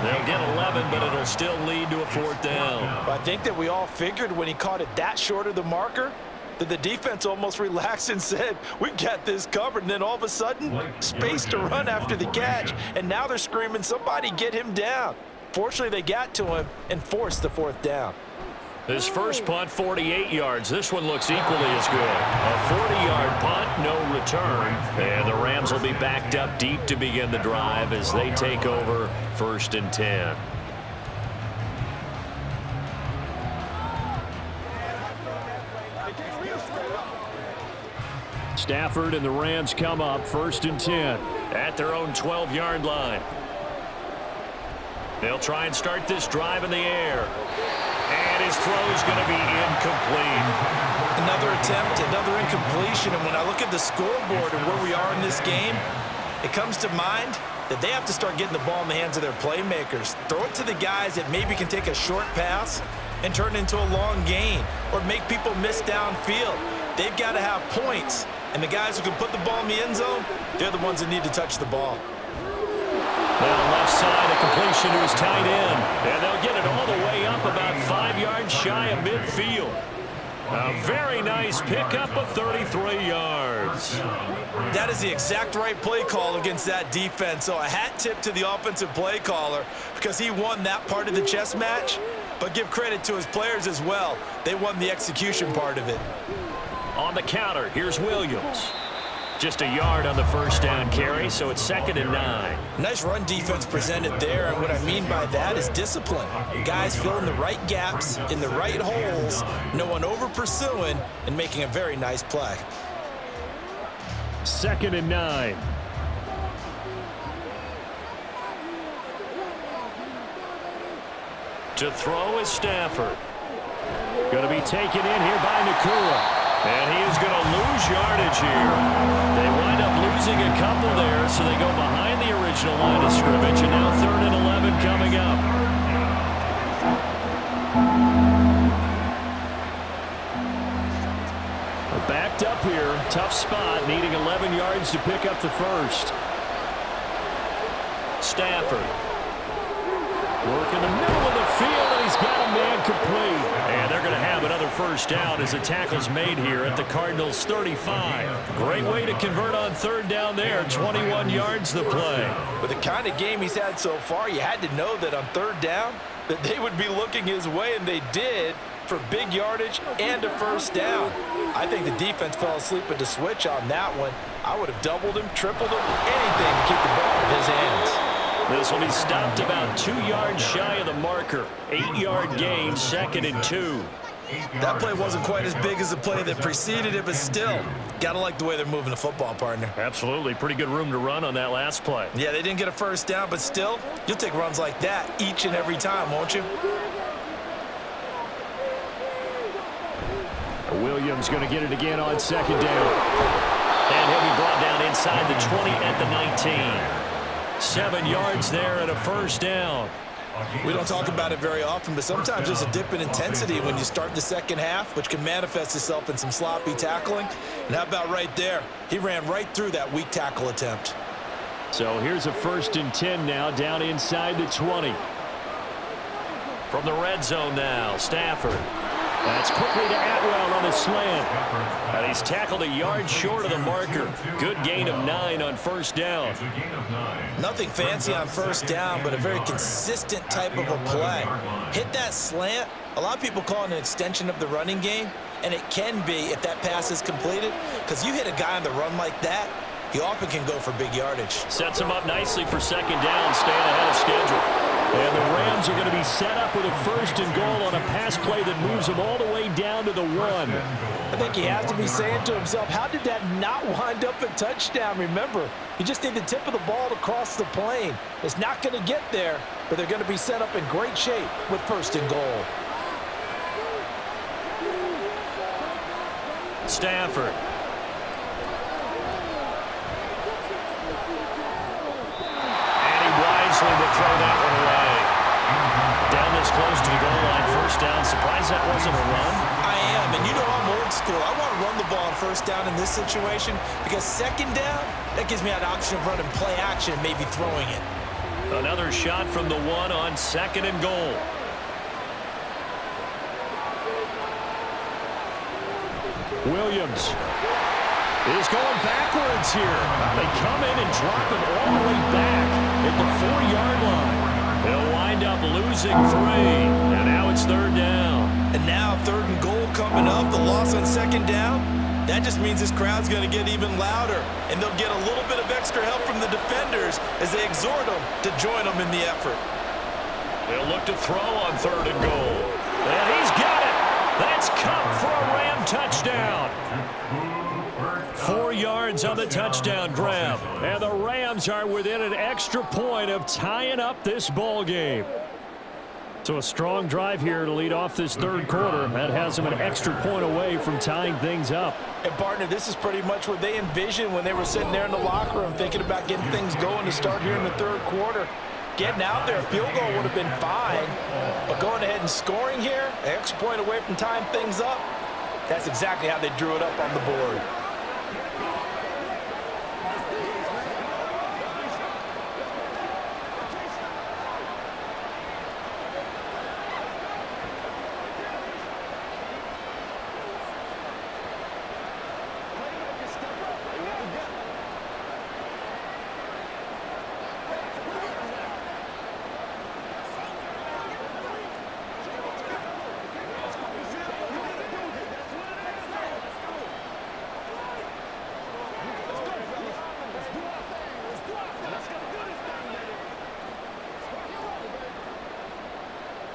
They'll get 11, but it'll still lead to a 4th down. I think that we all figured when he caught it that short of the marker that the defense almost relaxed and said, we've got this covered. And then all of a sudden, space to run after the catch. And now they're screaming, somebody get him down. Fortunately, they got to him and forced the 4th down. His first punt, 48 yards. This one looks equally as good. A 40-yard punt, no return. And the Rams will be backed up deep to begin the drive as they take over 1st and 10. Stafford and the Rams come up 1st and 10. At their own 12-yard line. They'll try and start this drive in the air. And his throw is going to be incomplete. Another attempt, another incompletion. And when I look at the scoreboard and where we are in this game, it comes to mind that they have to start getting the ball in the hands of their playmakers. Throw it to the guys that maybe can take a short pass and turn it into a long gain or make people miss downfield. They've got to have points. And the guys who can put the ball in the end zone, they're the ones that need to touch the ball. Now left side, a completion to his tight end. And they'll get it all the way up about 5 yards shy of midfield. A very nice pickup of 33 yards. That is the exact right play call against that defense. So a hat tip to the offensive play caller because he won that part of the chess match. But give credit to his players as well. They won the execution part of it. On the counter, here's Williams. Just a yard on the first down carry, so it's 2nd and 9. Nice run defense presented there, and what I mean by that is discipline. Guys filling the right gaps in the right holes, no one over pursuing, and making a very nice play. 2nd and 9. To throw is Stafford. Going to be taken in here by Nakua. And he is going to lose yardage here. They wind up losing a couple there, so they go behind the original line of scrimmage, and now 3rd and 11 coming up. We're backed up here. Tough spot, needing 11 yards to pick up the first. Stafford. Work in the middle of the field, and he's got a man complete. And they're going to have another first down as the tackle's made here at the Cardinals' 35. Great way to convert on 3rd down there. 21 yards the play. With the kind of game he's had so far, you had to know that on 3rd down that they would be looking his way, and they did for big yardage and a first down. I think the defense fell asleep at the switch on that one. I would have doubled him, tripled him, anything to keep the ball in his hands. This will be stopped about 2 yards shy of the marker. 8-yard gain, 2nd and 2. That play wasn't quite as big as the play that preceded it, but still, got to like the way they're moving the football, partner. Absolutely. Pretty good room to run on that last play. Yeah, they didn't get a first down, but still, you'll take runs like that each and every time, won't you? Williams going to get it again on 2nd down. And he'll be brought down inside the 20 at the 19. 7 yards there and a first down. We don't talk about it very often, but sometimes there's a dip in intensity when you start the second half, which can manifest itself in some sloppy tackling. And how about right there? He ran right through that weak tackle attempt. So here's a 1st and 10 now, down inside the 20. From the red zone now, Stafford. That's quickly to Atwell on the slant. And he's tackled a yard short of the marker. Good gain of 9 on first down. Nothing fancy on first down, but a very consistent type of a play. Hit that slant. A lot of people call it an extension of the running game, and it can be if that pass is completed, because you hit a guy on the run like that, he often can go for big yardage. Sets him up nicely for second down, staying ahead of schedule. And the Rams are going to be set up with a 1st and goal on a pass play that moves them all the way down to the 1. I think he has to be saying to himself, how did that not wind up a touchdown? Remember, you just need the tip of the ball to cross the plane. It's not going to get there, but they're going to be set up in great shape with 1st and goal. Stafford. Would throw that one away. Down this close to the goal line, first down. Surprised that wasn't a run? I am, and you know I'm old school. I want to run the ball on first down in this situation because second down, that gives me an option of running play action and maybe throwing it. Another shot from the 1 on 2nd and goal. Williams is going backwards here. They come in and drop him all the way back at the 4-yard line. They'll wind up losing 3, and now it's 3rd down. And now 3rd and goal coming up, the loss on 2nd down. That just means this crowd's going to get even louder, and they'll get a little bit of extra help from the defenders as they exhort them to join them in the effort. They'll look to throw on 3rd and goal. And he's got it. That's Cup for a Ram touchdown. 4 yards on the touchdown grab. And the Rams are within an extra point of tying up this ball game. So a strong drive here to lead off this 3rd quarter. That has them an extra point away from tying things up. And, partner, this is pretty much what they envisioned when they were sitting there in the locker room thinking about getting things going to start here in the 3rd quarter. Getting out there, a field goal would have been fine. But going ahead and scoring here, an extra point away from tying things up, that's exactly how they drew it up on the board.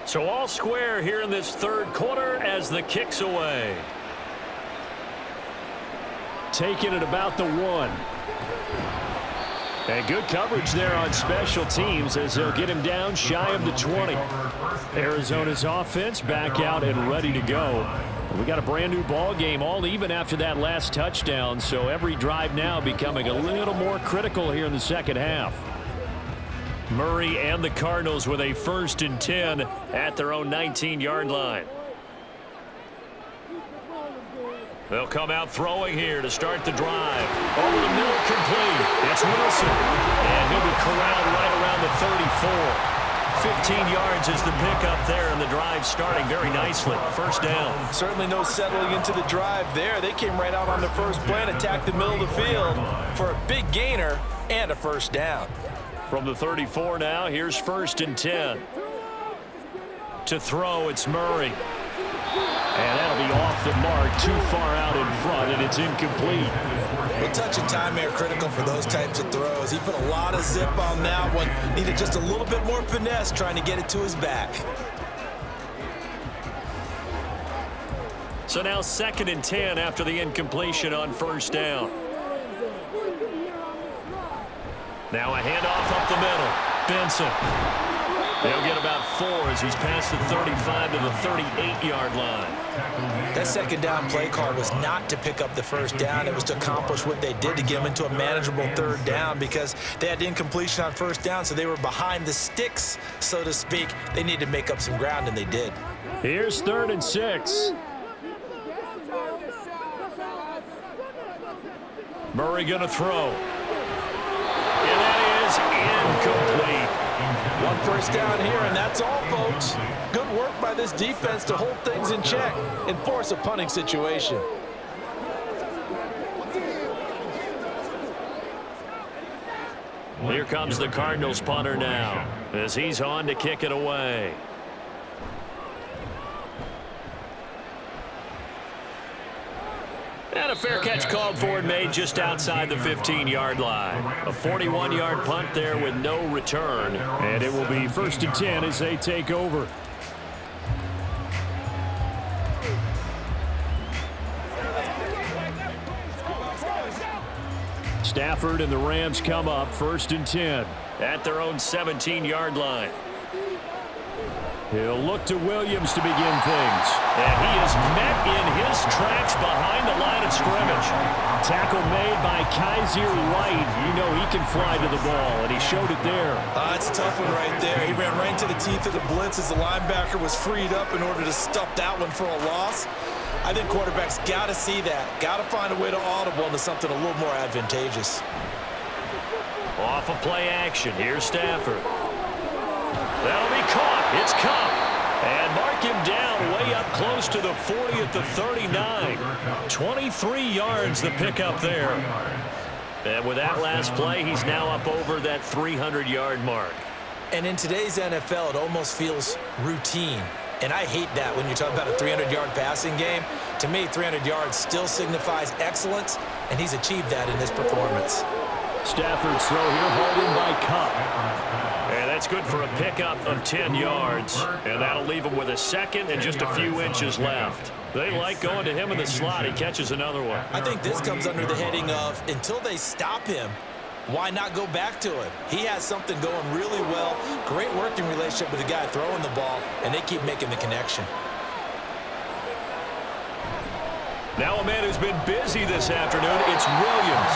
So all square here in this 3rd quarter as the kick's away. Taking it about the 1. And good coverage there on special teams as they'll get him down shy of the 20. Arizona's offense back out and ready to go. We got a brand new ball game, all even after that last touchdown, so every drive now becoming a little more critical here in the 2nd half. Murray and the Cardinals with a 1st and 10 at their own 19-yard line. They'll come out throwing here to start the drive. Over the middle, complete. It's Wilson. And he'll be corralled right around the 34. 15 yards is the pickup there, and the drive starting very nicely. 1st down. Certainly no settling into the drive there. They came right out on the first play and attacked the middle of the field for a big gainer and a 1st down. From the 34 now, here's 1st and 10. To throw, it's Murray. And that'll be off the mark, too far out in front, and it's incomplete. Well, touch and time are critical for those types of throws. He put a lot of zip on that one. Needed just a little bit more finesse trying to get it to his back. So now 2nd and 10 after the incompletion on 1st down. Now a handoff up the middle. Benson. They'll get about 4 as he's past the 35 to the 38-yard line. That 2nd down play call was not to pick up the 1st down. It was to accomplish what they did to get them into a manageable 3rd down because they had incompletion on 1st down, so they were behind the sticks, so to speak. They needed to make up some ground, and they did. Here's 3rd and 6. Murray going to throw. And that is incomplete. 1 1st down here, and that's all, folks. Good work by this defense to hold things in check and force a punting situation. Here comes the Cardinals punter now as he's on to kick it away. And a fair catch called for and made just outside the 15-yard line. A 41-yard punt there with no return. And it will be 1st and 10 as they take over. Stafford and the Rams come up 1st and 10. At their own 17-yard line. He'll look to Williams to begin things. And he is met in his tracks behind the line of scrimmage. Tackle made by Kaiser White. You know he can fly to the ball, and he showed it there. That's a tough one right there. He ran right into the teeth of the blitz as the linebacker was freed up in order to stuff that one for a loss. I think quarterbacks got to see that. Got to find a way to audible into something a little more advantageous. Off of play action. Here's Stafford. That'll be caught. It's Cup. And mark him down way up close to the 40 at the 39. 23 yards the pickup there. And with that last play, he's now up over that 300-yard mark. And in today's NFL, it almost feels routine. And I hate that when you talk about a 300-yard passing game. To me, 300 yards still signifies excellence, and he's achieved that in this performance. Stafford's throw here hauled in by Cup. And that's good for a pickup of 10 yards. And that'll leave him with a second and just a few inches left. They like going to him in the slot. He catches another one. I think this comes under the heading of, until they stop him, why not go back to him? He has something going really well. Great working relationship with the guy throwing the ball, and they keep making the connection. Now a man who's been busy this afternoon, it's Williams.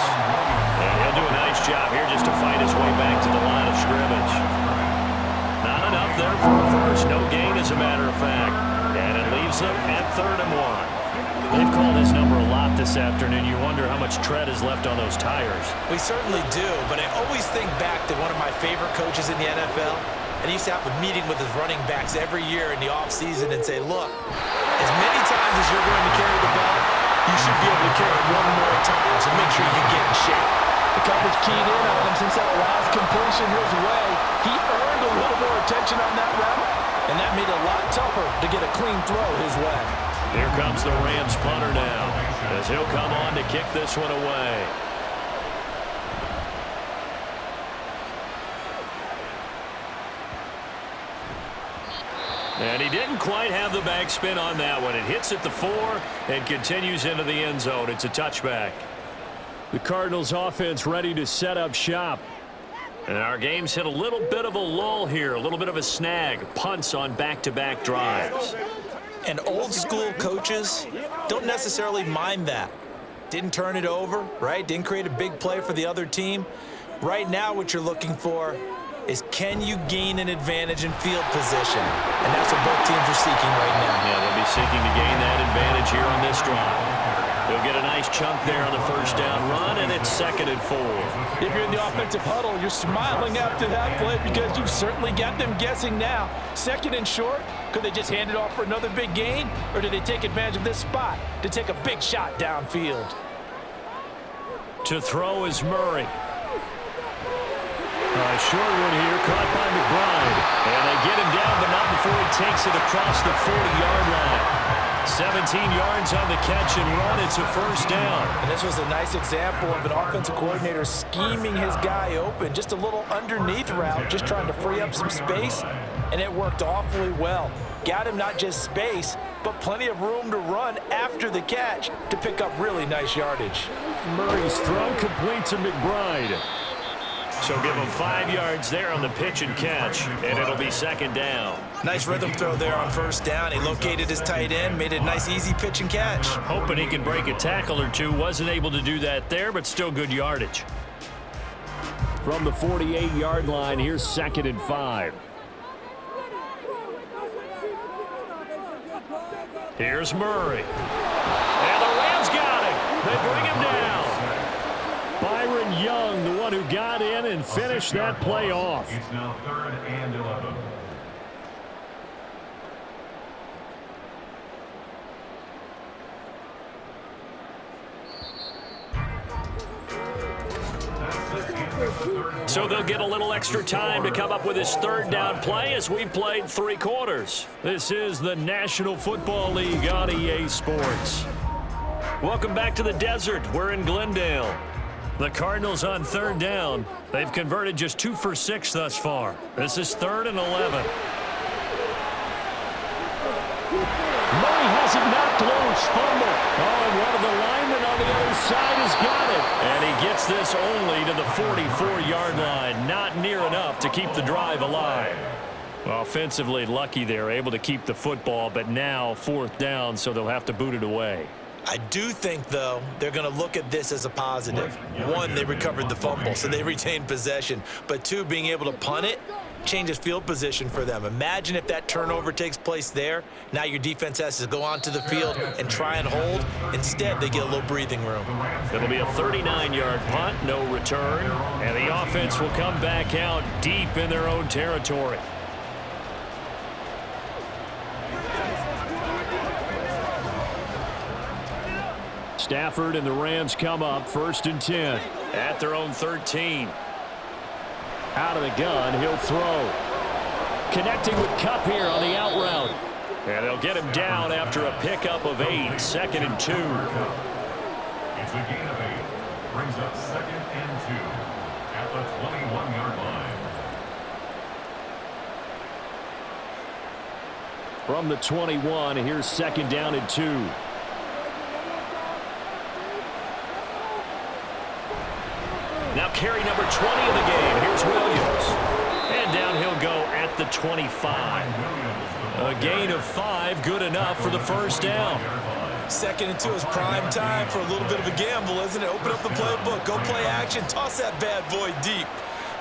And he'll do a nice job here just to fight his way back to the line of scrimmage. Not enough there for a first. No gain, as a matter of fact. And it leaves them at 3rd and 1. They've called his number a lot this afternoon. You wonder how much tread is left on those tires. We certainly do, but I always think back to one of my favorite coaches in the NFL. And he used to have a meeting with his running backs every year in the offseason and say, look, as many times as you're going to carry the ball, you should be able to carry it one more time, so make sure you get in shape. The coverage keyed in on him since that last completion his way. He earned a little more attention on that route, and that made it a lot tougher to get a clean throw his way. Here comes the Rams punter now, as he'll come on to kick this one away. And he didn't quite have the backspin on that one. It hits at the 4 and continues into the end zone. It's a touchback. The Cardinals offense ready to set up shop. And our game's hit a little bit of a lull here, a little bit of a snag. Punts on back-to-back drives. And old school coaches don't necessarily mind that. Didn't turn it over, right? Didn't create a big play for the other team. Right now what you're looking for is, can you gain an advantage in field position? And that's what both teams are seeking right now. Yeah, they'll be seeking to gain that advantage here on this drive. They'll get a nice chunk there on the first down run, and it's 2nd and 4. If you're in the offensive huddle, you're smiling after that play because you've certainly got them guessing now. 2nd and short, could they just hand it off for another big gain? Or do they take advantage of this spot to take a big shot downfield? To throw is Murray. A short one here, caught by McBride. And they get him down, but not before he takes it across the 40-yard line. 17 yards on the catch and run. It's a first down. And this was a nice example of an offensive coordinator scheming his guy open. Just a little underneath route, just trying to free up some space, and it worked awfully well. Got him not just space, but plenty of room to run after the catch to pick up really nice yardage. Murray's throw complete to McBride. So give him 5 yards there on the pitch and catch, and it'll be 2nd down. Nice rhythm throw there on first down. He located his tight end, made it a nice, easy pitch and catch. Hoping he can break a tackle or two. Wasn't able to do that there, but still good yardage. From the 48-yard line, here's 2nd and 5. Here's Murray. And the Rams got him. They bring him down. Byron Young, the one who got in and finished that play off. It's now 3rd and 11. So they'll get a little extra time to come up with his 3rd down play as we've played 3 quarters. This is the National Football League on EA Sports. Welcome back to the desert. We're in Glendale. The Cardinals on 3rd down. They've converted just 2 for 6 thus far. This is 3rd and 11. Murray has it knocked loose. Fumble. Oh, and one of the linemen on the other side has got it. And he gets this only to the 44-yard line. Not near enough to keep the drive alive. Offensively lucky they're able to keep the football, but now 4th down, so they'll have to boot it away. I do think, though, they're going to look at this as a positive. 1, they recovered the fumble, so they retained possession. But 2, being able to punt it changes field position for them. Imagine if that turnover takes place there. Now your defense has to go onto the field and try and hold. Instead, they get a little breathing room. It'll be a 39-yard punt, no return. And the offense will come back out deep in their own territory. Stafford and the Rams come up 1st and 10. At their own 13. Out of the gun, he'll throw. Connecting with Kupp here on the out route. And they'll get him down after a pickup of 8. 2nd and 2. It's a gain of 8. Brings up 2nd and 2 at the 21-yard line. From the 21, here's 2nd down and 2. Now carry number 20 in the game. Here's Williams. And down he'll go at the 25. A gain of 5, good enough for the 1st down. 2nd and 2 is prime time for a little bit of a gamble, isn't it? Open up the playbook, go play action, toss that bad boy deep.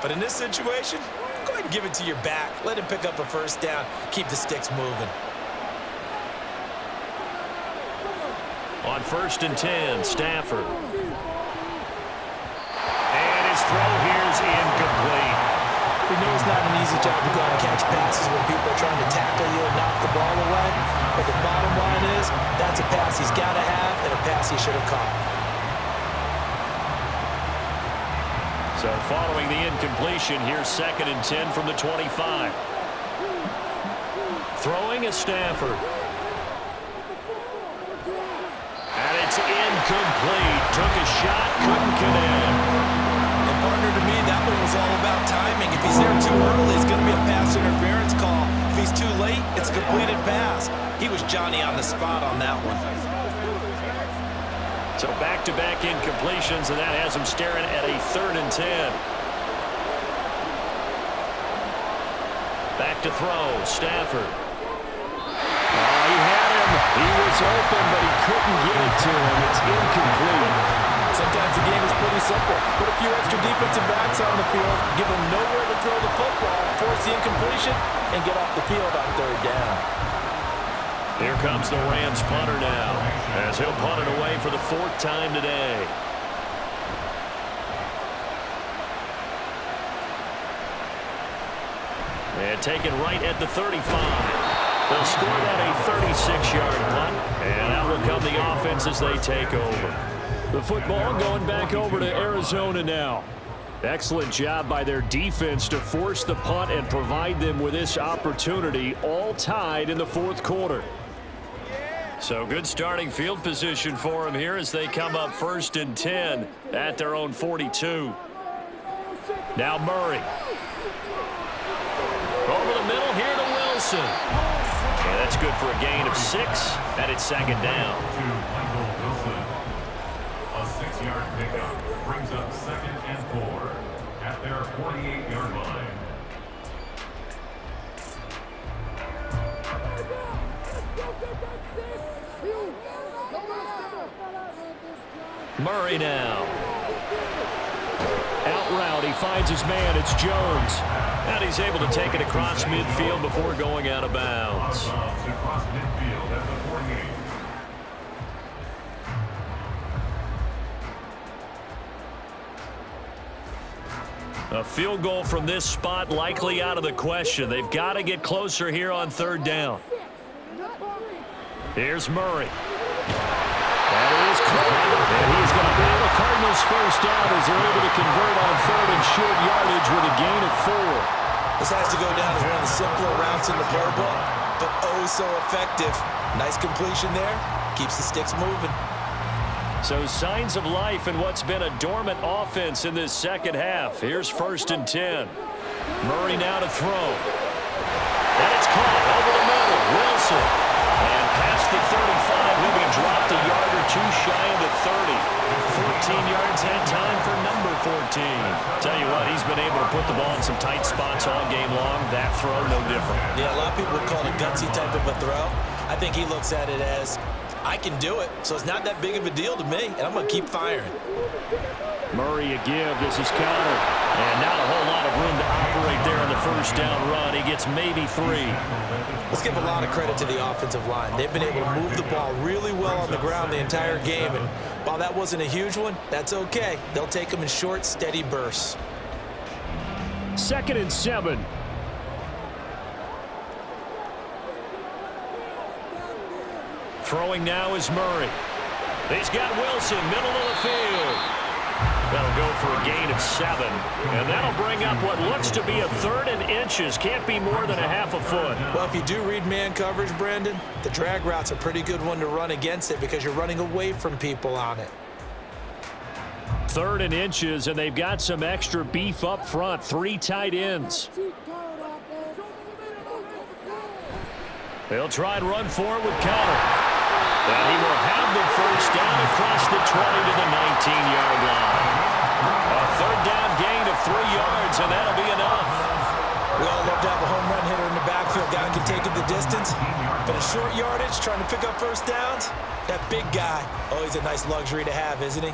But in this situation, go ahead and give it to your back. Let him pick up a 1st down. Keep the sticks moving. On 1st and 10, Stafford. And his throw here's incomplete. We know it's not an easy job to go out and catch passes when people are trying to tackle you and knock the ball away. But the bottom line is, that's a pass he's got to have and a pass he should have caught. So following the incompletion, here's 2nd and 10 from the 25. Throwing is Stafford. And it's incomplete. Took a shot, couldn't connect. And partner, to me, that one was all about timing. If he's there too early, it's going to be a pass interference call. If he's too late, it's a completed pass. He was Johnny on the spot on that one. So back-to-back incompletions, and that has him staring at a 3rd and 10. Back to throw, Stafford. He had him. He was open, but he couldn't get it to him. It's incomplete. Sometimes the game is pretty simple. Put a few extra defensive backs on the field, give them nowhere to throw the football, force the incompletion, and get off the field on 3rd down. Here comes the Rams punter now, as he'll punt it away for the 4th time today. And taken right at the 35. They'll score that a 36-yard punt, and out will come the offense as they take over. The football going back over to Arizona now. Excellent job by their defense to force the punt and provide them with this opportunity, all tied in the 4th quarter. So good starting field position for them here as they come up 1st and 10 at their own 42. Now Murray. Over the middle here to Wilson. And that's good for a gain of 6, and it's 2nd down. To Michael Wilson. A 6-yard pickup brings up 2nd and 4 at their 48-yard line. Murray now. Out route, he finds his man. It's Jones. And he's able to take it across midfield before going out of bounds. Across midfield at the 48. A field goal from this spot likely out of the question. They've got to get closer here on 3rd down. Here's Murray. That is caught. And he's going to have a Cardinals 1st down as they're able to convert on 3rd and short yardage with a gain of 4. This has to go down as one of the simpler routes in the playbook, but oh so effective. Nice completion there. Keeps the sticks moving. So signs of life in what's been a dormant offense in this 2nd half. Here's 1st and 10. Murray now to throw. And it's caught over the middle. Wilson. And past the 35, he'll be dropped a yard or 2 shy of the 30. 14 yards that time for number 14. Tell you what, he's been able to put the ball in some tight spots all game long. That throw, no different. Yeah, a lot of people would call it a gutsy type of a throw. I think he looks at it as, I can do it, so it's not that big of a deal to me, and I'm going to keep firing. Murray a give. This is counter. And not a whole lot of room to operate there on the 1st down run. He gets maybe 3. Let's give a lot of credit to the offensive line. They've been able to move the ball really well on the ground the entire game, and while that wasn't a huge one, that's okay. They'll take them in short, steady bursts. 2nd and 7. Throwing now is Murray. He's got Wilson, middle of the field. That'll go for a gain of 7. And that'll bring up what looks to be a 3rd and inches. Can't be more than a half a foot. Well, if you do read man coverage, Brandon, the drag route's a pretty good one to run against it because you're running away from people on it. 3rd and inches, and they've got some extra beef up front. 3 tight ends. They'll try and run for it with Connor. And he will have the first down across the 20 to the 19-yard line. A 3rd down gain of 3 yards, and that'll be enough. We all love to have a home run hitter in the backfield. Guy can take it the distance. But a short yardage, trying to pick up first downs, that big guy, always a nice luxury to have, isn't he?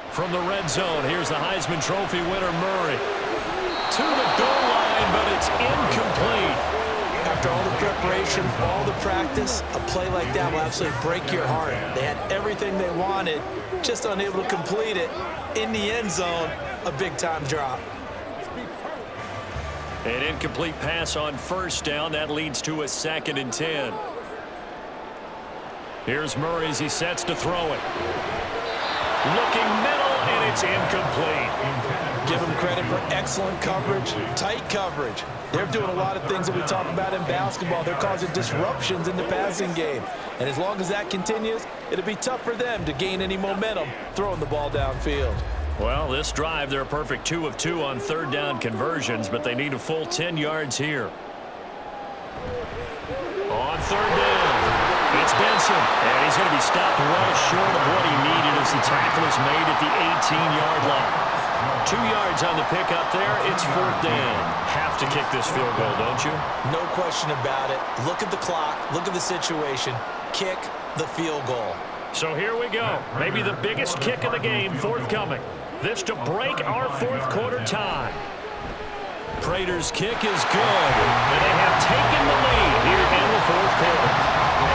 From the red zone, here's the Heisman Trophy winner, Murray. To the goal line, but it's incomplete. After all the preparation, all the practice, a play like that will absolutely break your heart. They had everything they wanted, just unable to complete it. In the end zone, a big-time drop. An incomplete pass on first down. That leads to a 2nd and 10. Here's Murray as he sets to throw it. Looking middle, and it's incomplete. Give them credit for excellent coverage, tight coverage. They're doing a lot of things that we talk about in basketball. They're causing disruptions in the passing game. And as long as that continues, it'll be tough for them to gain any momentum throwing the ball downfield. Well, this drive, they're a perfect 2 of 2 on 3rd down conversions, but they need a full 10 yards here. On 3rd down. It's Benson, and he's going to be stopped well short of what he needed as the tackle is made at the 18-yard line. 2 yards on the pickup there. It's 4th down. Have to kick this field goal, don't you? No question about it. Look at the clock. Look at the situation. Kick the field goal. So here we go. Maybe the biggest kick of the game forthcoming. This to break our 4th quarter tie. Prater's kick is good, and they have taken the lead here in the 4th quarter.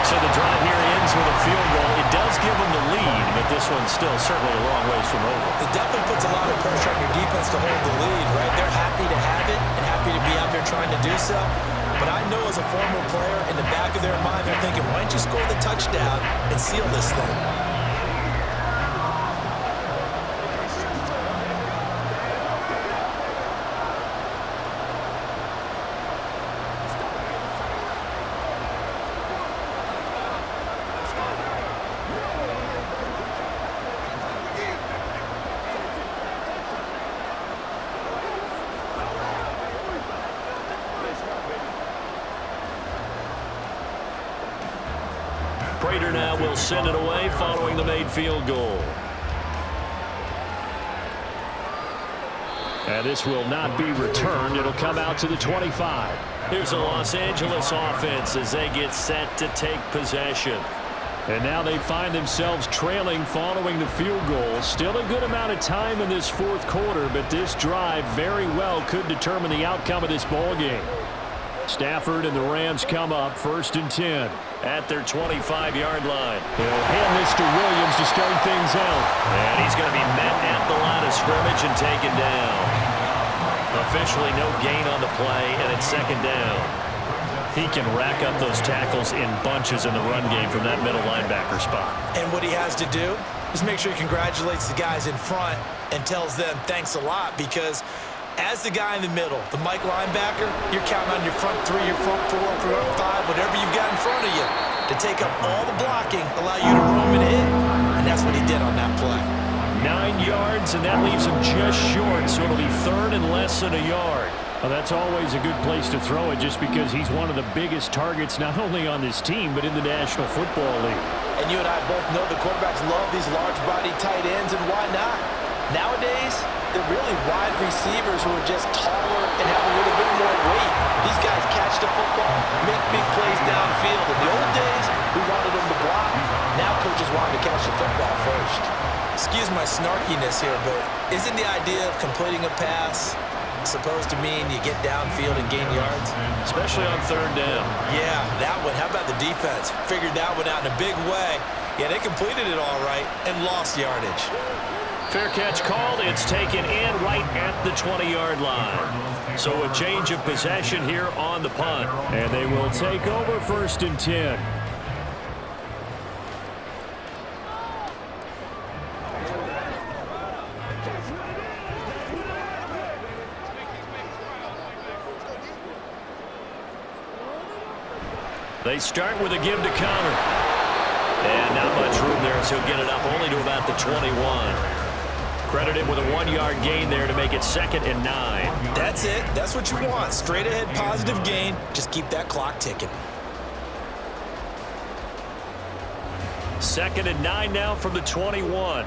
So the drive here ends with a field goal. It does give them the lead, but this one's still certainly a long ways from over. It definitely puts a lot of pressure on your defense to hold the lead, right? They're happy to have it and happy to be out there trying to do so. But I know as a former player, in the back of their mind, they're thinking, why don't you score the touchdown and seal this thing? Prater now will send it away following the made field goal. And this will not be returned. It'll come out to the 25. Here's the Los Angeles offense as they get set to take possession. And now they find themselves trailing following the field goal. Still a good amount of time in this 4th quarter, but this drive very well could determine the outcome of this ball game. Stafford and the Rams come up 1st and 10 at their 25-yard line. They'll hand this to Williams to start things out. And he's going to be met at the line of scrimmage and taken down. Officially no gain on the play, and it's 2nd down. He can rack up those tackles in bunches in the run game from that middle linebacker spot. And what he has to do is make sure he congratulates the guys in front and tells them thanks a lot, because as the guy in the middle, the Mike linebacker, you're counting on your front 3, your front 4, front 5, whatever you've got in front of you to take up all the blocking, allow you to roam and hit. And that's what he did on that play. 9 yards, and that leaves him just short, so it'll be 3rd and less than a yard. Well, that's always a good place to throw it just because he's one of the biggest targets not only on this team but in the National Football League. And you and I both know the quarterbacks love these large-body tight ends, and why not? Nowadays, they're really wide receivers who are just taller and have a little bit more weight. These guys catch the football, make big plays downfield. In the old days, we wanted them to block. Now coaches want them to catch the football first. Excuse my snarkiness here, but isn't the idea of completing a pass supposed to mean you get downfield and gain yards? Especially on 3rd down. Yeah, that one. How about the defense? Figured that one out in a big way. Yeah, they completed it all right and lost yardage. Fair catch called. It's taken in right at the 20-yard line. So a change of possession here on the punt. And they will take over 1st and 10. They start with a give to counter. And not much room there as he'll get it up only to about the 21. Credited with a 1-yard gain there to make it 2nd and 9. That's it. That's what you want. Straight ahead positive gain. Just keep that clock ticking. 2nd and 9 now from the 21.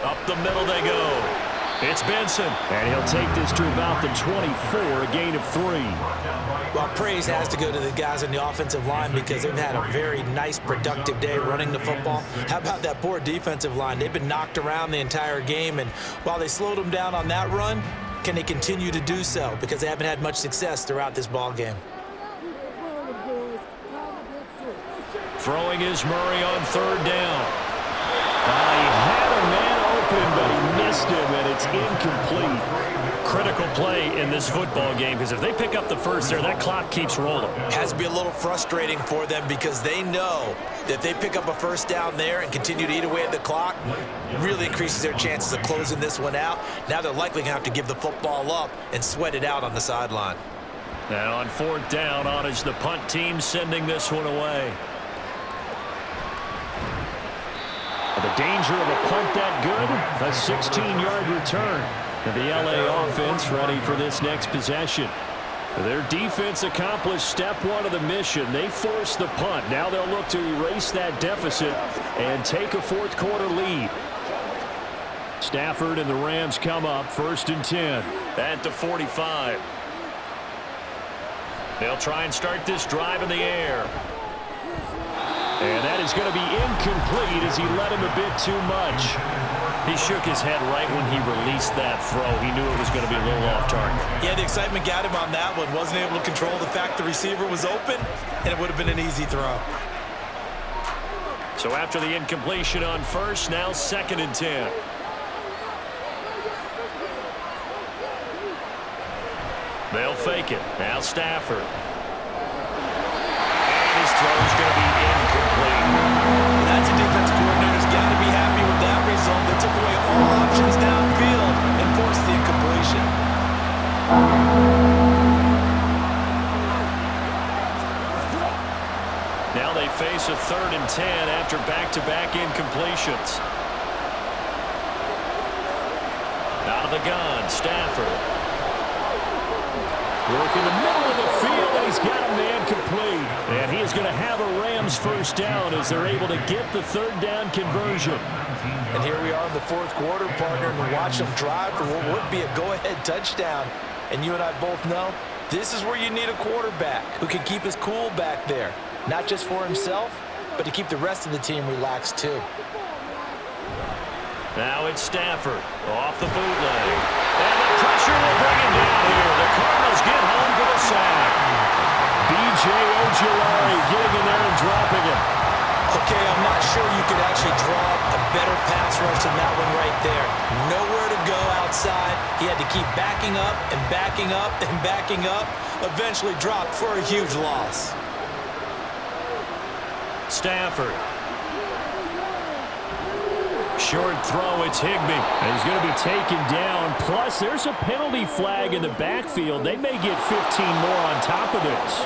Up the middle they go. It's Benson. And he'll take this to about the 24, a gain of 3. Well, praise has to go to the guys on the offensive line because they've had a very nice, productive day running the football. How about that poor defensive line? They've been knocked around the entire game, and while they slowed them down on that run, can they continue to do so? Because they haven't had much success throughout this ball game. Throwing is Murray on 3rd down. He had a man open, but he missed him, and it's incomplete. Critical play in this football game because if they pick up the first there, that clock keeps rolling. Has to be a little frustrating for them because they know that if they pick up a first down there and continue to eat away at the clock, really increases their chances of closing this one out. Now they're likely going to have to give the football up and sweat it out on the sideline. Now on 4th down, on is the punt team sending this one away. The danger of a punt that good, a 16-yard return. And the LA offense ready for this next possession. Their defense accomplished step 1 of the mission. They forced the punt. Now they'll look to erase that deficit and take a 4th quarter lead. Stafford and the Rams come up 1st and 10. At the 45. They'll try and start this drive in the air. And that is going to be incomplete as he led him a bit too much. He shook his head right when he released that throw. He knew it was going to be a little off target. Yeah, the excitement got him on that one. Wasn't able to control the fact the receiver was open, and it would have been an easy throw. So after the incompletion on 1st, now 2nd and 10. They'll fake it. Now Stafford. And his throw's going to be incomplete. That's a defense coordinator's got to be happy with that result. They took away all options downfield and forced the incompletion. Now they face a 3rd and 10 after back-to-back incompletions. Out of the gun, Stafford. Work in the middle of the field, and he's got a man complete. And he is going to have a Rams 1st down as they're able to get the 3rd down conversion. And here we are in the 4th quarter, partner, and we watch them drive for what would be a go-ahead touchdown. And you and I both know this is where you need a quarterback who can keep his cool back there. Not just for himself, but to keep the rest of the team relaxed too. Now it's Stafford off the bootleg. And the pressure will bring him down here. The Cardinals get home for the sack. B.J. Ojulari getting in there and dropping him. Okay, I'm not sure you could actually draw a better pass rush than that one right there. Nowhere to go outside. He had to keep backing up and backing up and backing up. Eventually dropped for a huge loss. Stafford. Short throw, it's Higbee. And he's going to be taken down. Plus, there's a penalty flag in the backfield. They may get 15 more on top of this.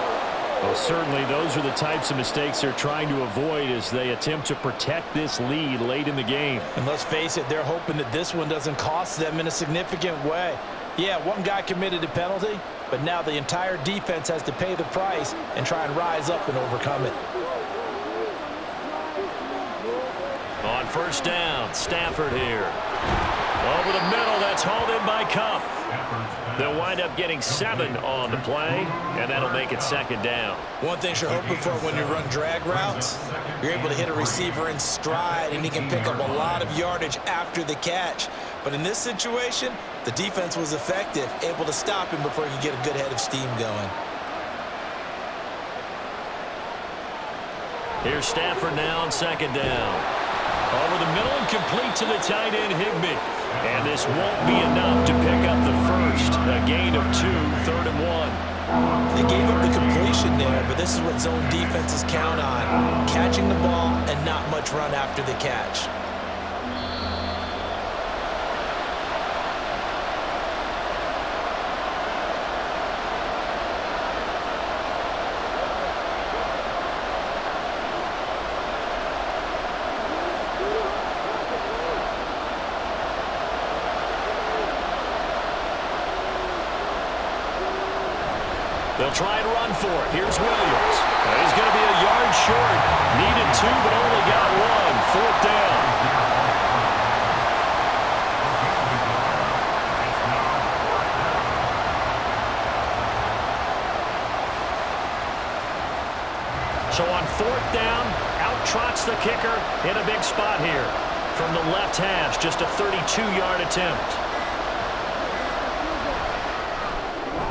Well, certainly those are the types of mistakes they're trying to avoid as they attempt to protect this lead late in the game. And let's face it, they're hoping that this one doesn't cost them in a significant way. Yeah, one guy committed a penalty, but now the entire defense has to pay the price and try and rise up and overcome it. On 1st down, Stafford here. Over the middle, that's hauled in by Cup. They'll wind up getting 7 on the play, and that'll make it 2nd down. One thing you're hoping for when you run drag routes, you're able to hit a receiver in stride, and he can pick up a lot of yardage after the catch. But in this situation, the defense was effective, able to stop him before he could get a good head of steam going. Here's Stafford now on second down. Over the middle and complete to the tight end, Higbee. And this won't be enough to pick up the first. A gain of 2, 3rd and 1. They gave up the completion there, but this is what zone defenses count on. Catching the ball and not much run after the catch. They'll try and run for it. Here's Williams. He's going to be a yard short. Needed 2, but only got 1. 4th down. So on 4th down, out trots the kicker in a big spot here. From the left hash, just a 32-yard attempt.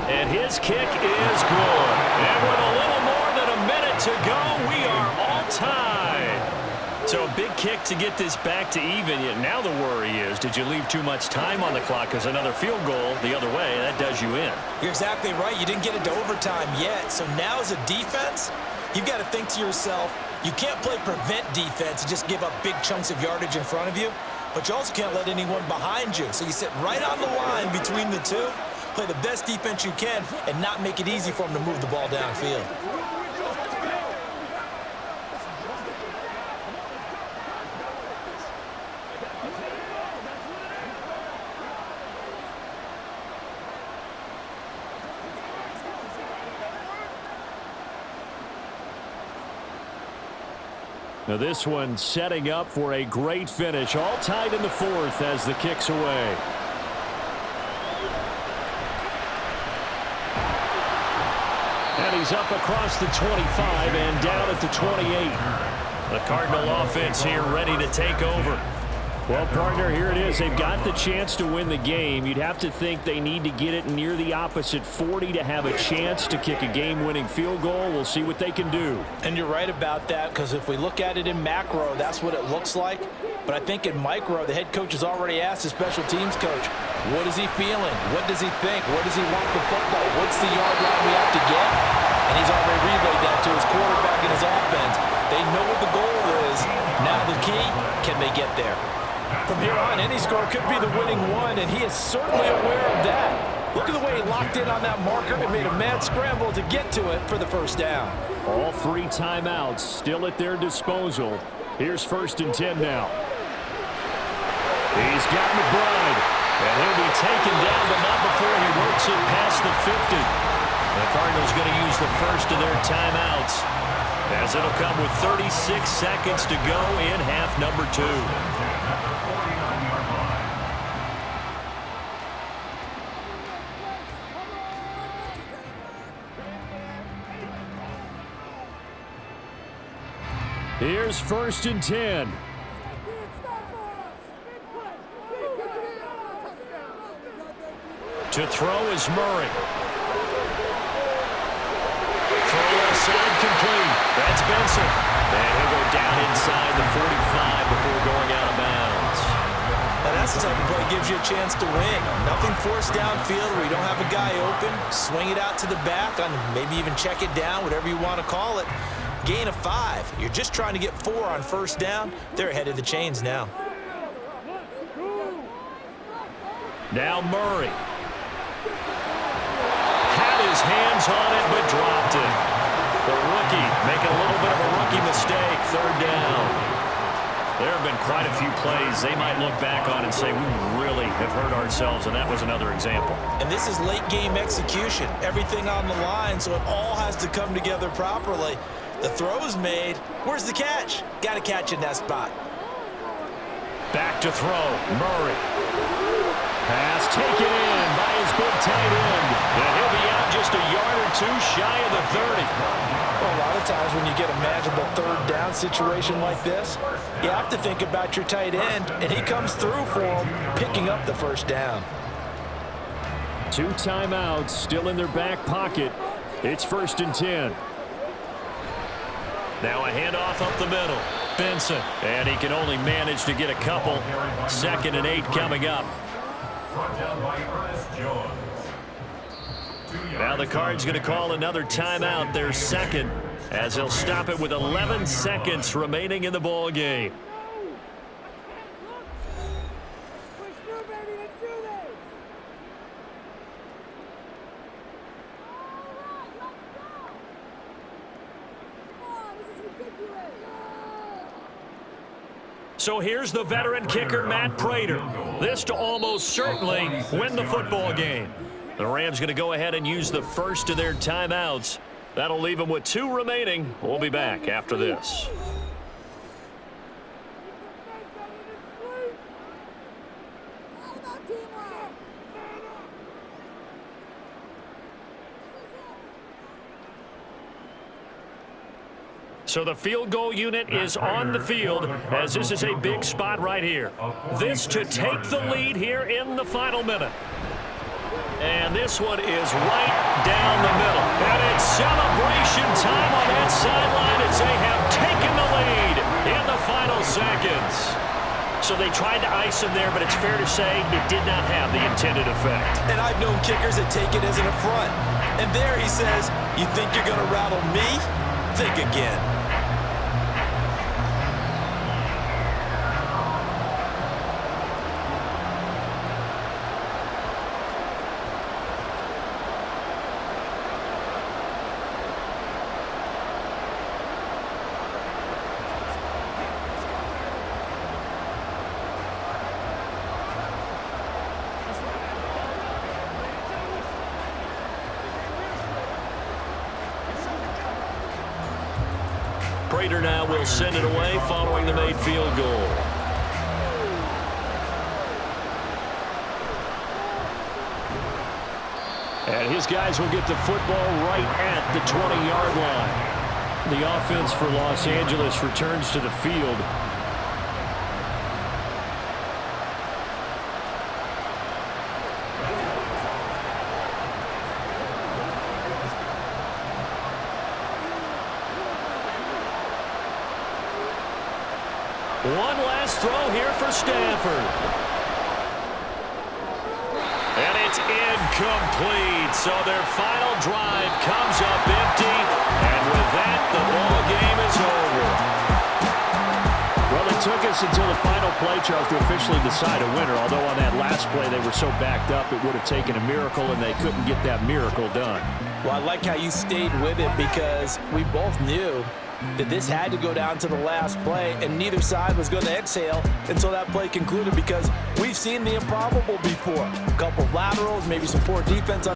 And his kick is good. And with a little more than a minute to go, we are all tied. So a big kick to get this back to even. Yet now the worry is, did you leave too much time on the clock? Because another field goal the other way, that does you in. You're exactly right. You didn't get it to overtime yet. So now as a defense, you've got to think to yourself, you can't play prevent defense and just give up big chunks of yardage in front of you. But you also can't let anyone behind you. So you sit right on the line between the two. Play the best defense you can and not make it easy for them to move the ball downfield. Now this one setting up for a great finish. All tied in the 4th as the kick's away. And he's up across the 25 and down at the 28. The Cardinal offense here ready to take over. Well, partner, here it is. They've got the chance to win the game. You'd have to think they need to get it near the opposite 40 to have a chance to kick a game-winning field goal. We'll see what they can do. And you're right about that, because if we look at it in macro, that's what it looks like. But I think in micro, the head coach has already asked the special teams coach, what is he feeling? What does he think? Where does he want the football? What's the yard line we have to get? And he's already relayed that to his quarterback and his offense. They know what the goal is. Now the key, can they get there? From here on, any score could be the winning one, and he is certainly aware of that. Look at the way he locked in on that marker and made a mad scramble to get to it for the first down. All 3 timeouts still at their disposal. Here's 1st and 10 now. He's got McBride, and he'll be taken down, but not before he works it past the 50. The Cardinals going to use the first of their timeouts, as it'll come with 36 seconds to go in half number 2. Here's 1st and 10. To throw is Murray. Throw left side complete. That's Benson. And he'll go down inside the 45 before going out of bounds. Now that's the type of play that gives you a chance to win. Nothing forced downfield where you don't have a guy open. Swing it out to the back, and maybe even check it down, whatever you want to call it. Gain of 5. You're just trying to get 4 on 1st down. They're ahead of the chains now. Now Murray. Had his hands on it, but dropped it. The rookie making a little bit of a rookie mistake. 3rd down. There have been quite a few plays they might look back on and say, we really have hurt ourselves, and that was another example. And this is late game execution. Everything on the line, so it all has to come together properly. The throw's made. Where's the catch? Got to catch in that spot. Back to throw. Murray. Pass taken in by his big tight end. And he'll be out just a yard or 2 shy of the 30. Well, a lot of times when you get a manageable 3rd down situation like this, you have to think about your tight end, and he comes through for him, picking up the 1st down. 2 timeouts still in their back pocket. It's 1st and 10. Now a handoff up the middle. Benson. And he can only manage to get a couple. 2nd and 8 coming up. Brought down by Ernest Jones. Now the Cards going to call another timeout, their second, as they'll stop it with 11 seconds remaining in the ball game. So here's the veteran kicker, Matt Prater. This to almost certainly win the football game. The Rams going to go ahead and use the first of their timeouts. That'll leave them with 2 remaining. We'll be back after this. So the field goal unit is on the field, as this is a big spot right here. This to take the lead here in the final minute. And this one is right down the middle. And it's celebration time on that sideline as they have taken the lead in the final seconds. So they tried to ice him there, but it's fair to say it did not have the intended effect. And I've known kickers that take it as an affront. And there he says, you think you're going to rattle me? Think again. Prater now will send it away following the made field goal. And his guys will get the football right at the 20-yard line. The offense for Los Angeles returns to the field. One last throw here for Stafford. And it's incomplete. So their final drive comes up empty. And with that, the ball game is over. Well, it took us until the final play, Charles, to officially decide a winner. Although on that last play they were so backed up, it would have taken a miracle, and they couldn't get that miracle done. Well, I like how you stayed with it, because we both knew that this had to go down to the last play, and neither side was going to exhale until that play concluded, because we've seen the improbable before. A couple of laterals, maybe some poor defense on